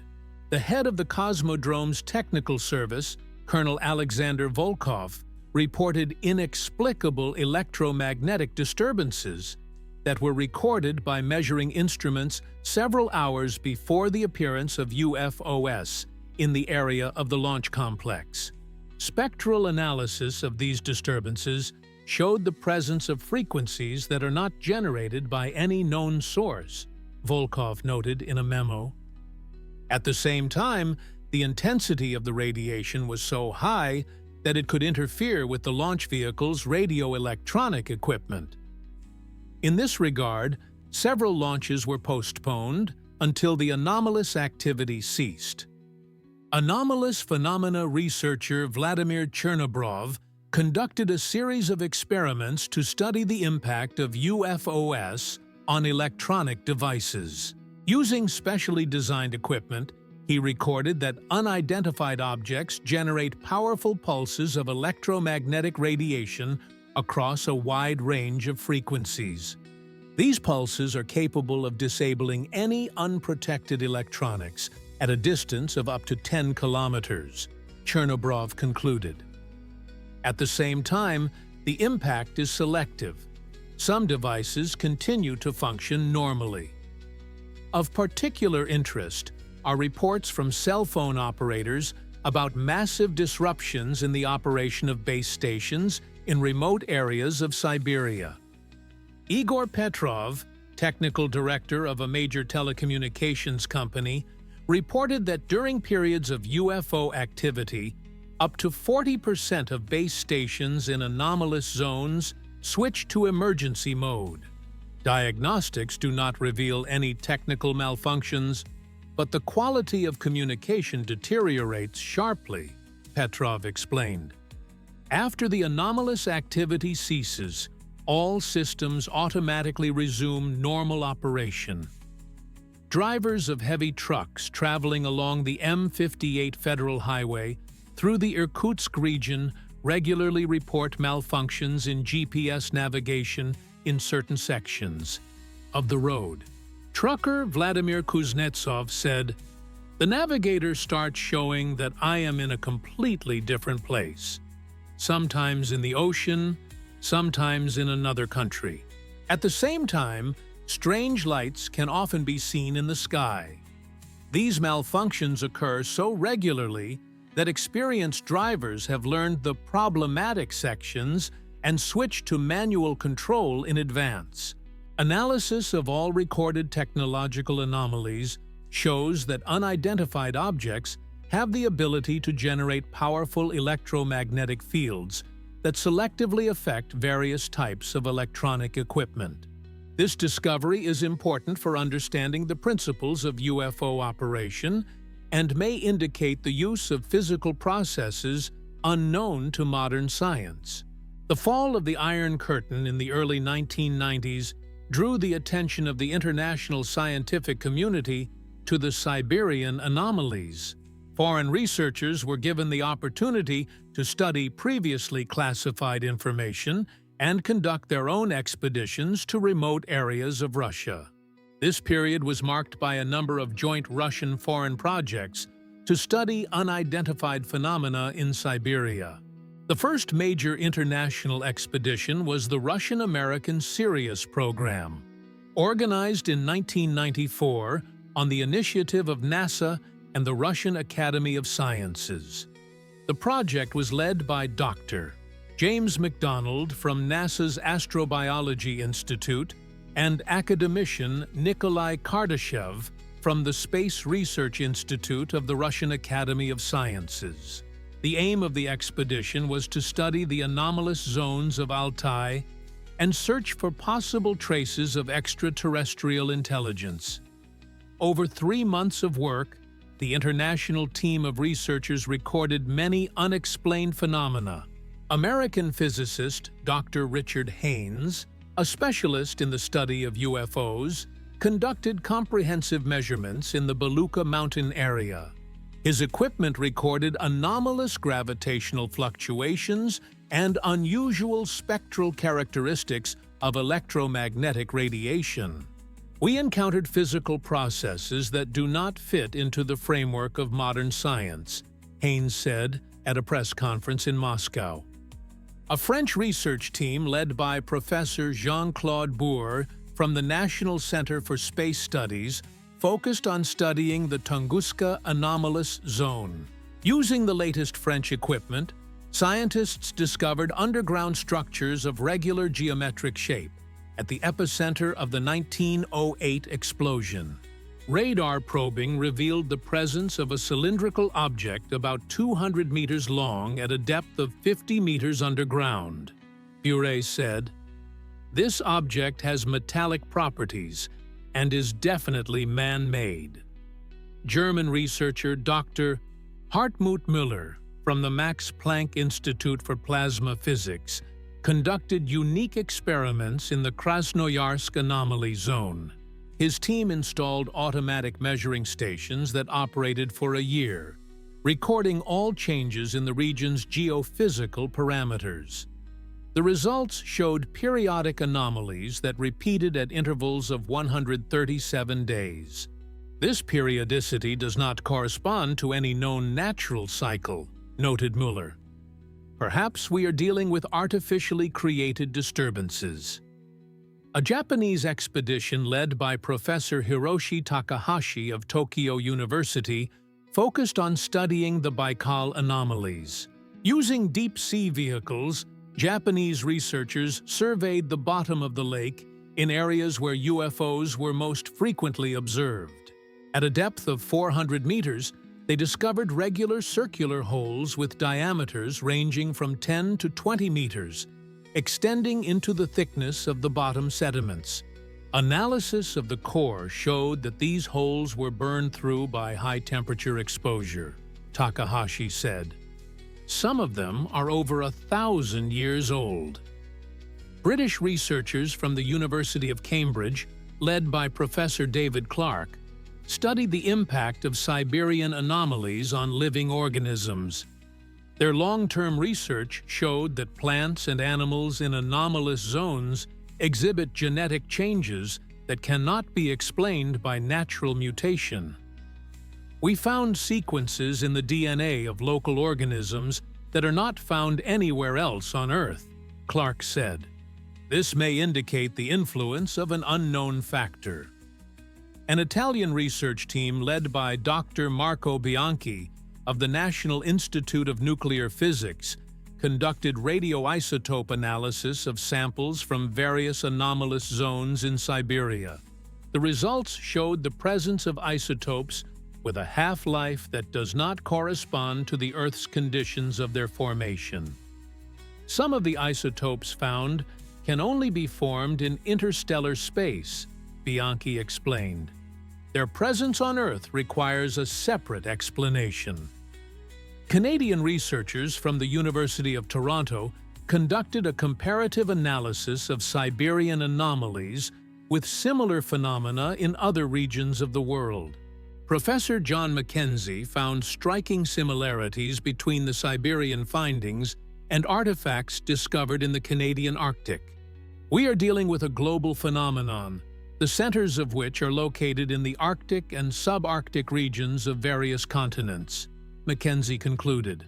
Speaker 1: The head of the Cosmodrome's technical service, Colonel Alexander Volkov, reported inexplicable electromagnetic disturbances that were recorded by measuring instruments several hours before the appearance of UFOs in the area of the launch complex. Spectral analysis of these disturbances showed the presence of frequencies that are not generated by any known source, Volkov noted in a memo. At the same time, the intensity of the radiation was so high that it could interfere with the launch vehicle's radio-electronic equipment. In this regard, several launches were postponed until the anomalous activity ceased. Anomalous phenomena researcher Vladimir Chernobrov conducted a series of experiments to study the impact of UFOs on electronic devices. Using specially designed equipment, he recorded that unidentified objects generate powerful pulses of electromagnetic radiation across a wide range of frequencies. These pulses are capable of disabling any unprotected electronics at a distance of up to 10 kilometers, Chernobrov concluded. At the same time, the impact is selective. Some devices continue to function normally. Of particular interest are reports from cell phone operators about massive disruptions in the operation of base stations in remote areas of Siberia. Igor Petrov, technical director of a major telecommunications company, reported that during periods of UFO activity, up to 40% of base stations in anomalous zones switch to emergency mode. Diagnostics do not reveal any technical malfunctions, but the quality of communication deteriorates sharply, Petrov explained. After the anomalous activity ceases, all systems automatically resume normal operation. Drivers of heavy trucks traveling along the M58 Federal Highway through the Irkutsk region regularly report malfunctions in GPS navigation in certain sections of the road. Trucker Vladimir Kuznetsov said, "The navigator starts showing that I am in a completely different place, sometimes in the ocean, sometimes in another country. At the same time, strange lights can often be seen in the sky. These malfunctions occur so regularly that experienced drivers have learned the problematic sections and switched to manual control in advance." Analysis of all recorded technological anomalies shows that unidentified objects have the ability to generate powerful electromagnetic fields that selectively affect various types of electronic equipment. This discovery is important for understanding the principles of UFO operation and may indicate the use of physical processes unknown to modern science. The fall of the Iron Curtain in the early 1990s drew the attention of the international scientific community to the Siberian anomalies. Foreign researchers were given the opportunity to study previously classified information and conduct their own expeditions to remote areas of Russia. This period was marked by a number of joint Russian-foreign projects to study unidentified phenomena in Siberia. The first major international expedition was the Russian-American Sirius program. Organized in 1994 on the initiative of NASA and the Russian Academy of Sciences. The project was led by Dr. James McDonald from NASA's Astrobiology Institute and academician Nikolai Kardashev from the Space Research Institute of the Russian Academy of Sciences. The aim of the expedition was to study the anomalous zones of Altai and search for possible traces of extraterrestrial intelligence. Over 3 months of work, the international team of researchers recorded many unexplained phenomena. American physicist Dr. Richard Haynes, a specialist in the study of UFOs, conducted comprehensive measurements in the Belukha mountain area. His equipment recorded anomalous gravitational fluctuations and unusual spectral characteristics of electromagnetic radiation. "We encountered physical processes that do not fit into the framework of modern science," Haynes said at a press conference in Moscow. A French research team led by Professor Jean-Claude Bourre from the National Center for Space Studies focused on studying the Tunguska anomalous zone. Using the latest French equipment, scientists discovered underground structures of regular geometric shape at the epicenter of the 1908 explosion. Radar probing revealed the presence of a cylindrical object about 200 meters long at a depth of 50 meters underground. Bourre said, "This object has metallic properties and is definitely man-made." German researcher Dr. Hartmut Müller from the Max Planck Institute for Plasma Physics conducted unique experiments in the Krasnoyarsk anomaly zone. His team installed automatic measuring stations that operated for a year, recording all changes in the region's geophysical parameters. The results showed periodic anomalies that repeated at intervals of 137 days. This periodicity does not correspond to any known natural cycle, noted Müller. Perhaps we are dealing with artificially created disturbances. A Japanese expedition led by Professor Hiroshi Takahashi of Tokyo University focused on studying the Baikal anomalies. Using deep-sea vehicles, Japanese researchers surveyed the bottom of the lake in areas where UFOs were most frequently observed. At a depth of 400 meters, they discovered regular circular holes with diameters ranging from 10 to 20 meters, extending into the thickness of the bottom sediments. Analysis of the core showed that these holes were burned through by high-temperature exposure, Takahashi said. Some of them are over 1,000 years old. British researchers from the University of Cambridge, led by Professor David Clark, studied the impact of Siberian anomalies on living organisms. Their long-term research showed that plants and animals in anomalous zones exhibit genetic changes that cannot be explained by natural mutation. We found sequences in the DNA of local organisms that are not found anywhere else on Earth, Clark said. This may indicate the influence of an unknown factor. An Italian research team led by Dr. Marco Bianchi of the National Institute of Nuclear Physics conducted radioisotope analysis of samples from various anomalous zones in Siberia. The results showed the presence of isotopes with a half-life that does not correspond to the Earth's conditions of their formation. Some of the isotopes found can only be formed in interstellar space, Bianchi explained. Their presence on Earth requires a separate explanation. Canadian researchers from the University of Toronto conducted a comparative analysis of Siberian anomalies with similar phenomena in other regions of the world. Professor John Mackenzie found striking similarities between the Siberian findings and artifacts discovered in the Canadian Arctic. We are dealing with a global phenomenon, the centers of which are located in the Arctic and subarctic regions of various continents, Mackenzie concluded.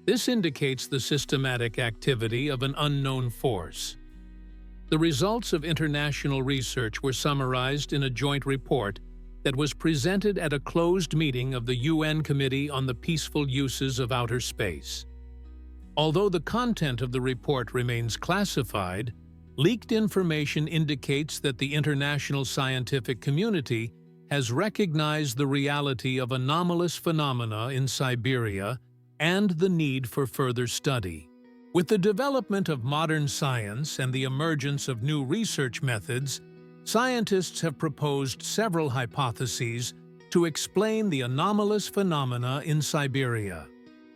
Speaker 1: This indicates the systematic activity of an unknown force. The results of international research were summarized in a joint report that was presented at a closed meeting of the UN Committee on the Peaceful Uses of Outer Space. Although the content of the report remains classified, leaked information indicates that the international scientific community has recognized the reality of anomalous phenomena in Siberia and the need for further study. With the development of modern science and the emergence of new research methods, scientists have proposed several hypotheses to explain the anomalous phenomena in Siberia.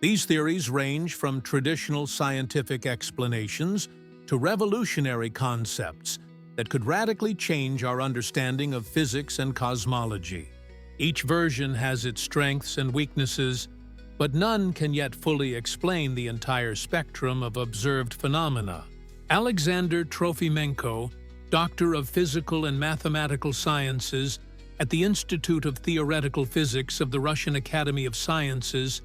Speaker 1: These theories range from traditional scientific explanations to revolutionary concepts that could radically change our understanding of physics and cosmology. Each version has its strengths and weaknesses, but none can yet fully explain the entire spectrum of observed phenomena. Alexander Trofimenko, Doctor of Physical and Mathematical Sciences at the Institute of Theoretical Physics of the Russian Academy of Sciences,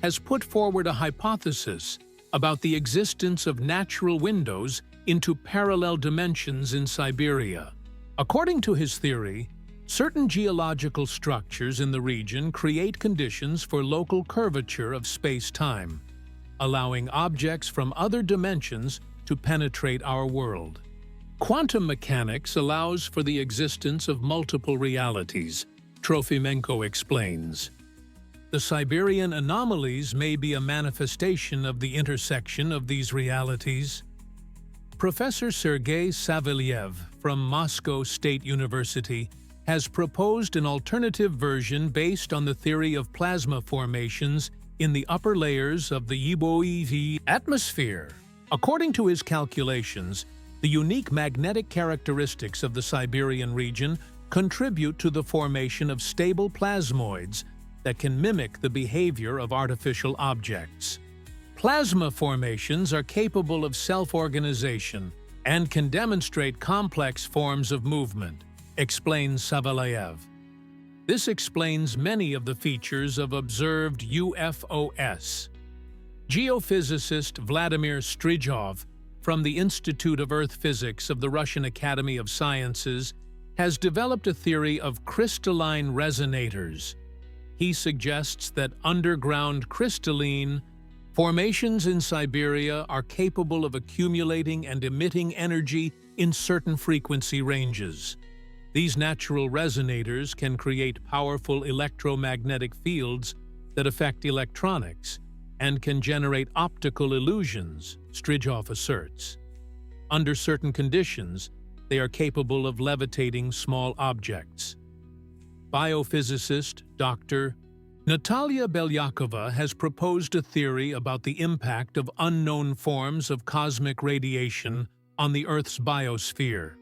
Speaker 1: has put forward a hypothesis about the existence of natural windows into parallel dimensions in Siberia. According to his theory, certain geological structures in the region create conditions for local curvature of space-time, allowing objects from other dimensions to penetrate our world. Quantum mechanics allows for the existence of multiple realities, Trofimenko explains. The Siberian anomalies may be a manifestation of the intersection of these realities. Professor Sergei Savelyev from Moscow State University has proposed an alternative version based on the theory of plasma formations in the upper layers of the Yiboivi atmosphere. According to his calculations, the unique magnetic characteristics of the Siberian region contribute to the formation of stable plasmoids that can mimic the behavior of artificial objects. Plasma formations are capable of self-organization and can demonstrate complex forms of movement, explains Savelyev. This explains many of the features of observed UFOs. Geophysicist Vladimir Strijov from the Institute of Earth Physics of the Russian Academy of Sciences has developed a theory of crystalline resonators. He suggests that underground crystalline formations in Siberia are capable of accumulating and emitting energy in certain frequency ranges. These natural resonators can create powerful electromagnetic fields that affect electronics and can generate optical illusions, Strijov asserts. Under certain conditions, they are capable of levitating small objects. Biophysicist Dr. Natalia Belyakova has proposed a theory about the impact of unknown forms of cosmic radiation on the Earth's biosphere.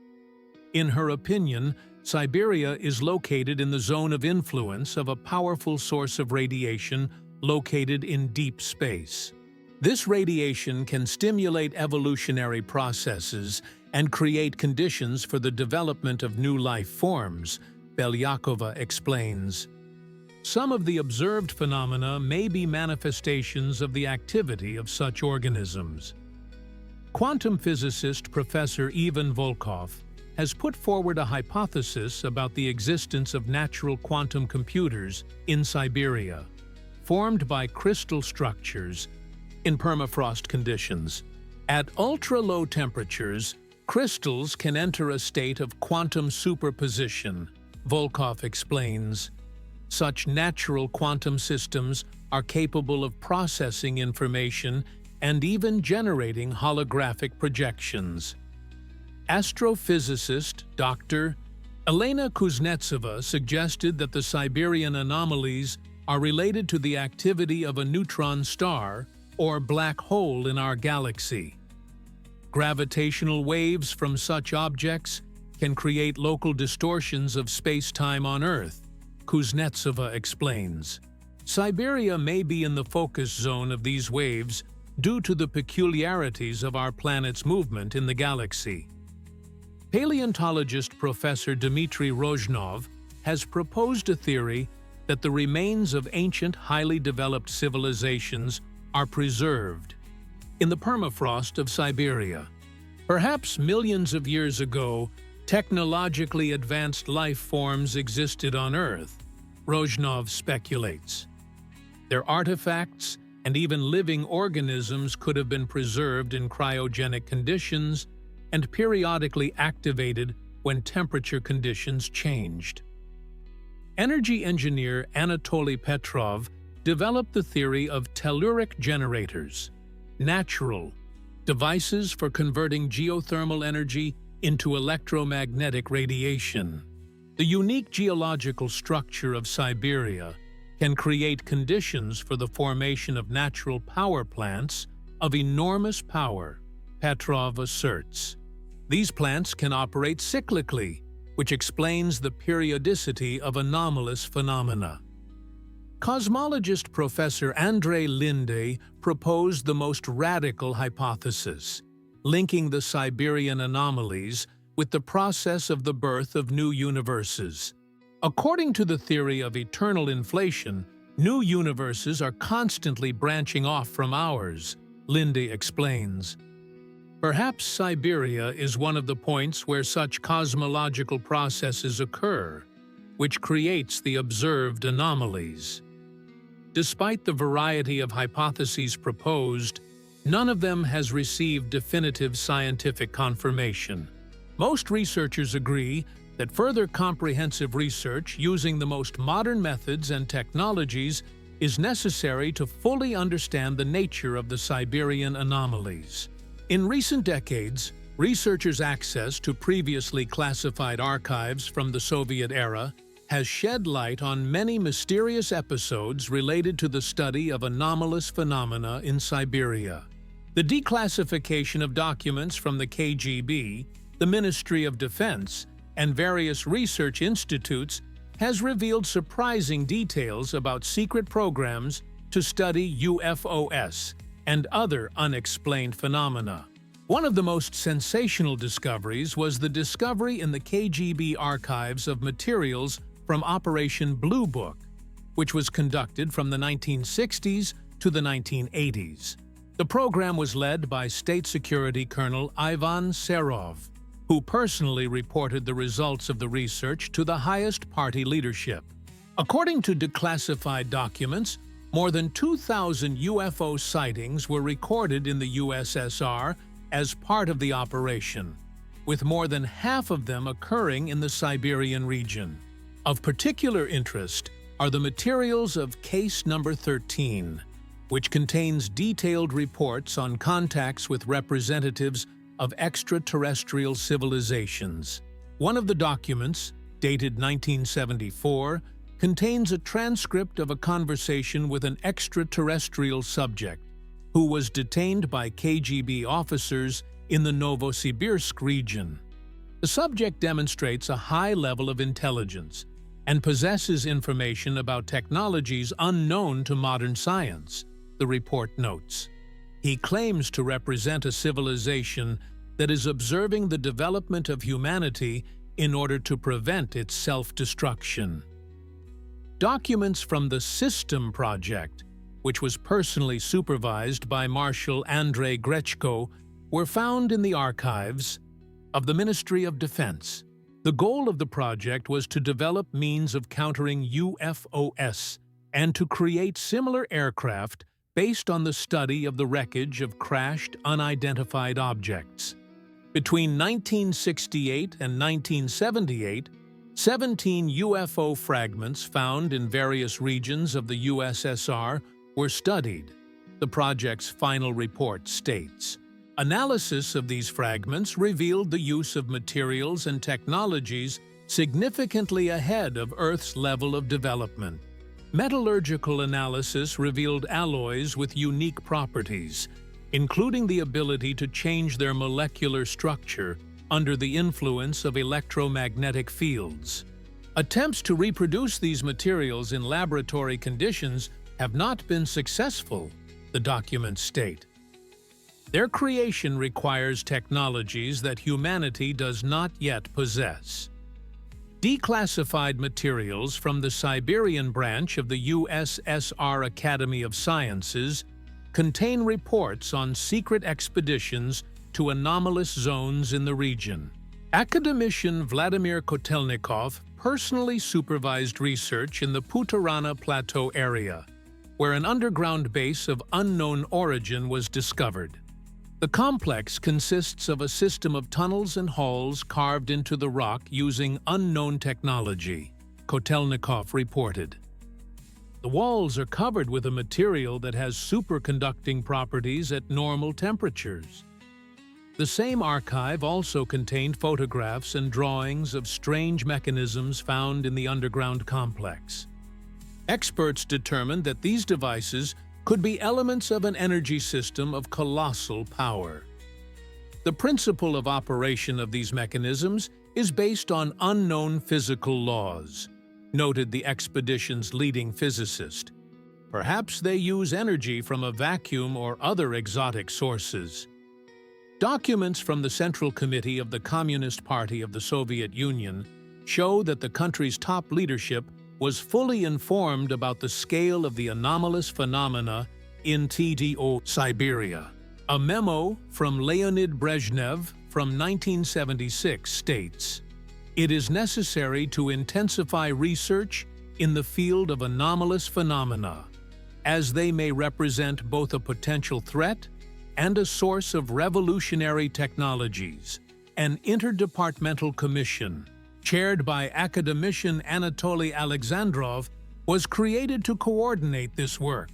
Speaker 1: In her opinion, Siberia is located in the zone of influence of a powerful source of radiation located in deep space. This radiation can stimulate evolutionary processes and create conditions for the development of new life forms, Belyakova explains. Some of the observed phenomena may be manifestations of the activity of such organisms. Quantum physicist Professor Ivan Volkov has put forward a hypothesis about the existence of natural quantum computers in Siberia, formed by crystal structures in permafrost conditions. At ultra-low temperatures, crystals can enter a state of quantum superposition, Volkov explains. Such natural quantum systems are capable of processing information and even generating holographic projections. Astrophysicist Dr. Elena Kuznetsova suggested that the Siberian anomalies are related to the activity of a neutron star or black hole in our galaxy. Gravitational waves from such objects can create local distortions of space-time on Earth, Kuznetsova explains. Siberia may be in the focus zone of these waves due to the peculiarities of our planet's movement in the galaxy. Paleontologist Professor Dmitry Rozhnov has proposed a theory that the remains of ancient, highly developed civilizations are preserved in the permafrost of Siberia. Perhaps millions of years ago, technologically advanced life forms existed on Earth, Rozhnov speculates. Their artifacts and even living organisms could have been preserved in cryogenic conditions and periodically activated when temperature conditions changed. Energy engineer Anatoly Petrov developed the theory of telluric generators, natural devices for converting geothermal energy into electromagnetic radiation. The unique geological structure of Siberia can create conditions for the formation of natural power plants of enormous power, Petrov asserts. These plants can operate cyclically, which explains the periodicity of anomalous phenomena. Cosmologist Professor Andrei Linde proposed the most radical hypothesis, linking the Siberian anomalies with the process of the birth of new universes. According to the theory of eternal inflation, new universes are constantly branching off from ours, Linde explains. Perhaps Siberia is one of the points where such cosmological processes occur, which creates the observed anomalies. Despite the variety of hypotheses proposed, none of them has received definitive scientific confirmation. Most researchers agree that further comprehensive research using the most modern methods and technologies is necessary to fully understand the nature of the Siberian anomalies. In recent decades, researchers' access to previously classified archives from the Soviet era has shed light on many mysterious episodes related to the study of anomalous phenomena in Siberia. The declassification of documents from the KGB, the Ministry of Defense, and various research institutes has revealed surprising details about secret programs to study UFOs and other unexplained phenomena. One of the most sensational discoveries was the discovery in the KGB archives of materials from Operation Blue Book, which was conducted from the 1960s to the 1980s. The program was led by State Security Colonel Ivan Serov, who personally reported the results of the research to the highest party leadership. According to declassified documents, more than 2,000 UFO sightings were recorded in the USSR as part of the operation, with more than half of them occurring in the Siberian region. Of particular interest are the materials of Case Number 13, which contains detailed reports on contacts with representatives of extraterrestrial civilizations. One of the documents, dated 1974, contains a transcript of a conversation with an extraterrestrial subject who was detained by KGB officers in the Novosibirsk region. The subject demonstrates a high level of intelligence and possesses information about technologies unknown to modern science, the report notes. He claims to represent a civilization that is observing the development of humanity in order to prevent its self-destruction. Documents from the System Project, which was personally supervised by Marshal Andrei Grechko, were found in the archives of the Ministry of Defense. The goal of the project was to develop means of countering UFOs and to create similar aircraft based on the study of the wreckage of crashed, unidentified objects. Between 1968 and 1978, 17 UFO fragments found in various regions of the USSR were studied, the project's final report states. Analysis of these fragments revealed the use of materials and technologies significantly ahead of Earth's level of development. Metallurgical analysis revealed alloys with unique properties, including the ability to change their molecular structure under the influence of electromagnetic fields. Attempts to reproduce these materials in laboratory conditions have not been successful, the documents state. Their creation requires technologies that humanity does not yet possess. Declassified materials from the Siberian branch of the USSR Academy of Sciences contain reports on secret expeditions to anomalous zones in the region. Academician Vladimir Kotelnikov personally supervised research in the Putarana Plateau area, where an underground base of unknown origin was discovered. The complex consists of a system of tunnels and halls carved into the rock using unknown technology, Kotelnikov reported. The walls are covered with a material that has superconducting properties at normal temperatures. The same archive also contained photographs and drawings of strange mechanisms found in the underground complex. Experts determined that these devices could be elements of an energy system of colossal power. The principle of operation of these mechanisms is based on unknown physical laws, noted the expedition's leading physicist. Perhaps they use energy from a vacuum or other exotic sources. Documents from the Central Committee of the Communist Party of the Soviet Union show that the country's top leadership was fully informed about the scale of the anomalous phenomena in Siberia. A memo from Leonid Brezhnev from 1976 states, "It is necessary to intensify research in the field of anomalous phenomena, as they may represent both a potential threat and a source of revolutionary technologies." An interdepartmental commission chaired by academician Anatoly Alexandrov, was created to coordinate this work.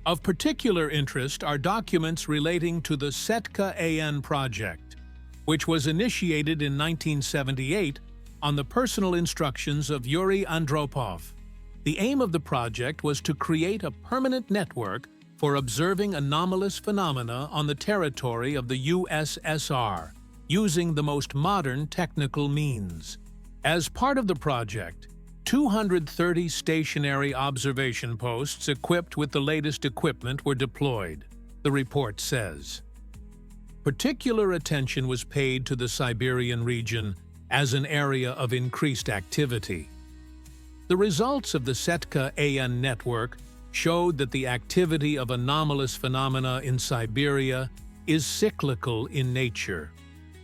Speaker 1: Of particular interest are documents relating to the Setka-AN project, which was initiated in 1978 on the personal instructions of Yuri Andropov. The aim of the project was to create a permanent network for observing anomalous phenomena on the territory of the USSR, using the most modern technical means. As part of the project, 230 stationary observation posts equipped with the latest equipment were deployed, the report says. Particular attention was paid to the Siberian region as an area of increased activity. The results of the Setka-AN network showed that the activity of anomalous phenomena in Siberia is cyclical in nature,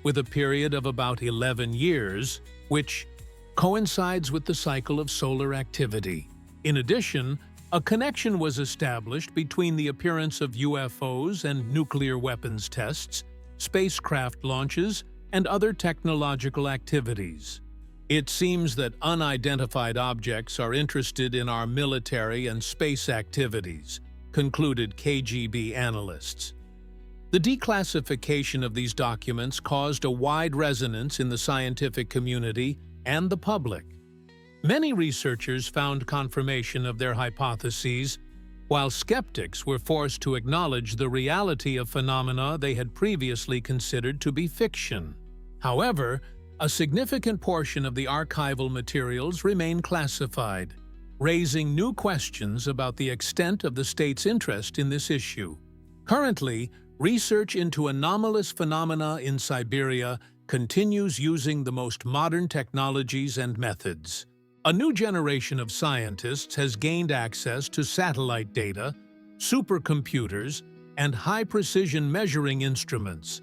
Speaker 1: with a period of about 11 years, which coincides with the cycle of solar activity. In addition, a connection was established between the appearance of UFOs and nuclear weapons tests, spacecraft launches, and other technological activities. It seems that unidentified objects are interested in our military and space activities, concluded KGB analysts. The declassification of these documents caused a wide resonance in the scientific community and the public. Many researchers found confirmation of their hypotheses, while skeptics were forced to acknowledge the reality of phenomena they had previously considered to be fiction. However, a significant portion of the archival materials remain classified, raising new questions about the extent of the state's interest in this issue. Currently, research into anomalous phenomena in Siberia continues using the most modern technologies and methods. A new generation of scientists has gained access to satellite data, supercomputers, and high-precision measuring instruments,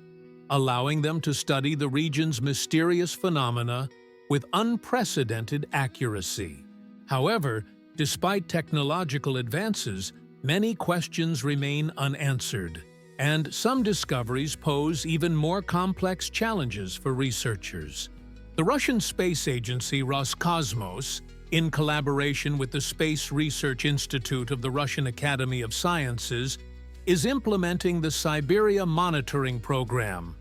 Speaker 1: allowing them to study the region's mysterious phenomena with unprecedented accuracy. However, despite technological advances, many questions remain unanswered, and some discoveries pose even more complex challenges for researchers. The Russian space agency Roscosmos, in collaboration with the Space Research Institute of the Russian Academy of Sciences, is implementing the Siberia Monitoring Program,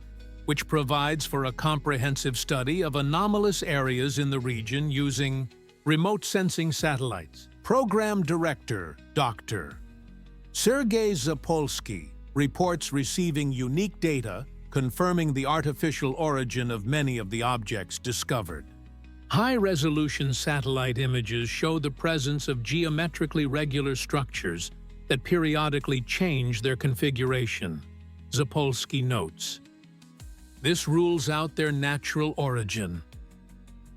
Speaker 1: which provides for a comprehensive study of anomalous areas in the region using remote sensing satellites. Program Director, Dr. Sergei Zapolsky, reports receiving unique data confirming the artificial origin of many of the objects discovered. High-resolution satellite images show the presence of geometrically regular structures that periodically change their configuration, Zapolsky notes. This rules out their natural origin.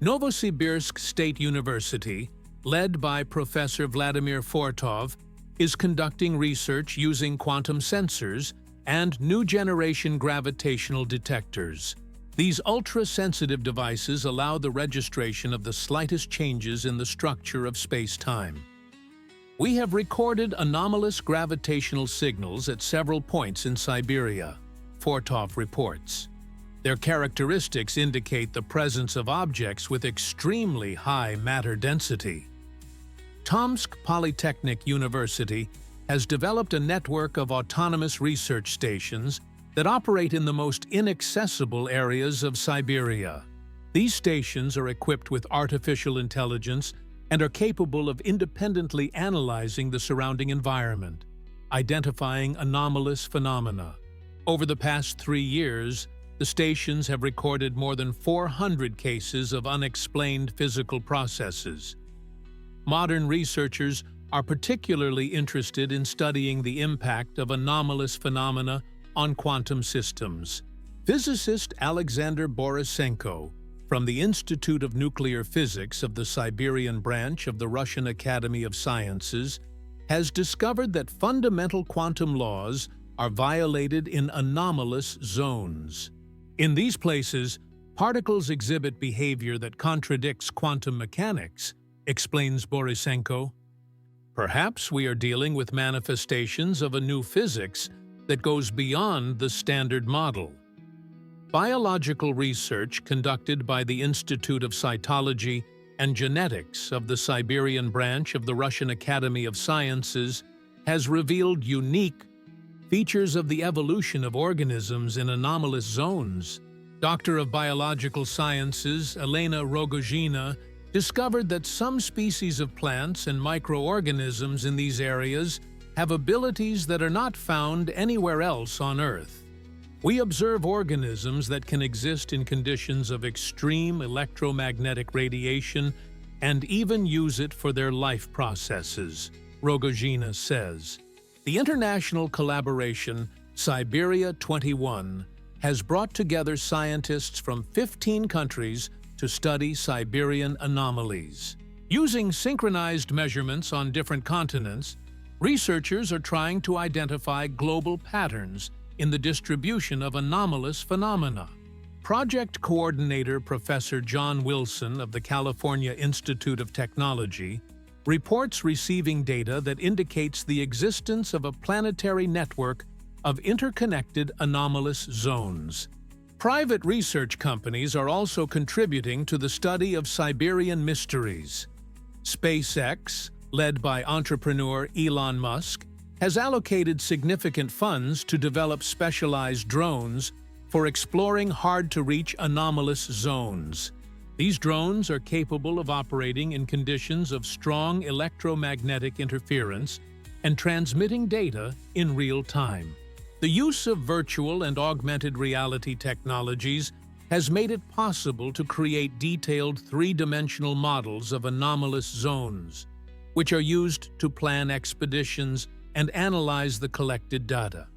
Speaker 1: Novosibirsk State University, led by Professor Vladimir Fortov, is conducting research using quantum sensors and new-generation gravitational detectors. These ultra-sensitive devices allow the registration of the slightest changes in the structure of space-time. We have recorded anomalous gravitational signals at several points in Siberia, Fortov reports. Their characteristics indicate the presence of objects with extremely high matter density. Tomsk Polytechnic University has developed a network of autonomous research stations that operate in the most inaccessible areas of Siberia. These stations are equipped with artificial intelligence and are capable of independently analyzing the surrounding environment, identifying anomalous phenomena. Over the past 3 years, the stations have recorded more than 400 cases of unexplained physical processes. Modern researchers are particularly interested in studying the impact of anomalous phenomena on quantum systems. Physicist Alexander Borisenko from the Institute of Nuclear Physics of the Siberian branch of the Russian Academy of Sciences has discovered that fundamental quantum laws are violated in anomalous zones. In these places, particles exhibit behavior that contradicts quantum mechanics, explains Borisenko. Perhaps we are dealing with manifestations of a new physics that goes beyond the standard model. Biological research conducted by the Institute of Cytology and Genetics of the Siberian branch of the Russian Academy of Sciences has revealed unique features of the evolution of organisms in anomalous zones. Doctor of Biological Sciences Elena Rogozhina discovered that some species of plants and microorganisms in these areas have abilities that are not found anywhere else on Earth. We observe organisms that can exist in conditions of extreme electromagnetic radiation and even use it for their life processes, Rogozhina says. The international collaboration Siberia 21 has brought together scientists from 15 countries to study Siberian anomalies. Using synchronized measurements on different continents, researchers are trying to identify global patterns in the distribution of anomalous phenomena. Project coordinator Professor John Wilson of the California Institute of Technology reports receiving data that indicates the existence of a planetary network of interconnected anomalous zones. Private research companies are also contributing to the study of Siberian mysteries. SpaceX, led by entrepreneur Elon Musk, has allocated significant funds to develop specialized drones for exploring hard-to-reach anomalous zones. These drones are capable of operating in conditions of strong electromagnetic interference and transmitting data in real time. The use of virtual and augmented reality technologies has made it possible to create detailed three-dimensional models of anomalous zones, which are used to plan expeditions and analyze the collected data.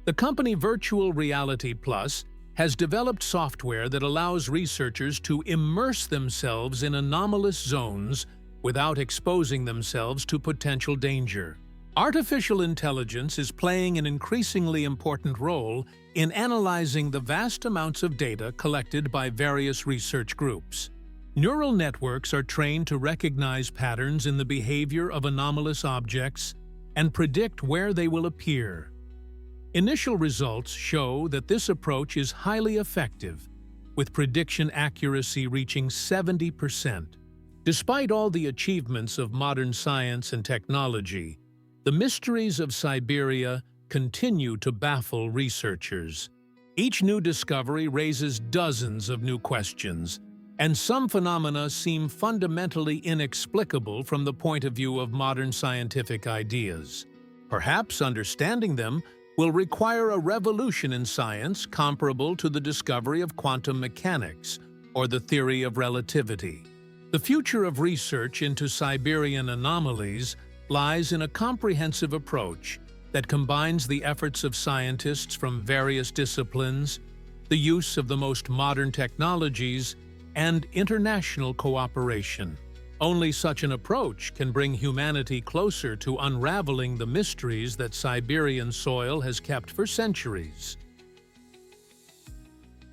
Speaker 1: The company Virtual Reality Plus has developed software that allows researchers to immerse themselves in anomalous zones without exposing themselves to potential danger. Artificial intelligence is playing an increasingly important role in analyzing the vast amounts of data collected by various research groups. Neural networks are trained to recognize patterns in the behavior of anomalous objects and predict where they will appear. Initial results show that this approach is highly effective, with prediction accuracy reaching 70%. Despite all the achievements of modern science and technology, the mysteries of Siberia continue to baffle researchers. Each new discovery raises dozens of new questions, and some phenomena seem fundamentally inexplicable from the point of view of modern scientific ideas. Perhaps understanding them will require a revolution in science comparable to the discovery of quantum mechanics or the theory of relativity. The future of research into Siberian anomalies lies in a comprehensive approach that combines the efforts of scientists from various disciplines, the use of the most modern technologies, and international cooperation. Only such an approach can bring humanity closer to unraveling the mysteries that Siberian soil has kept for centuries.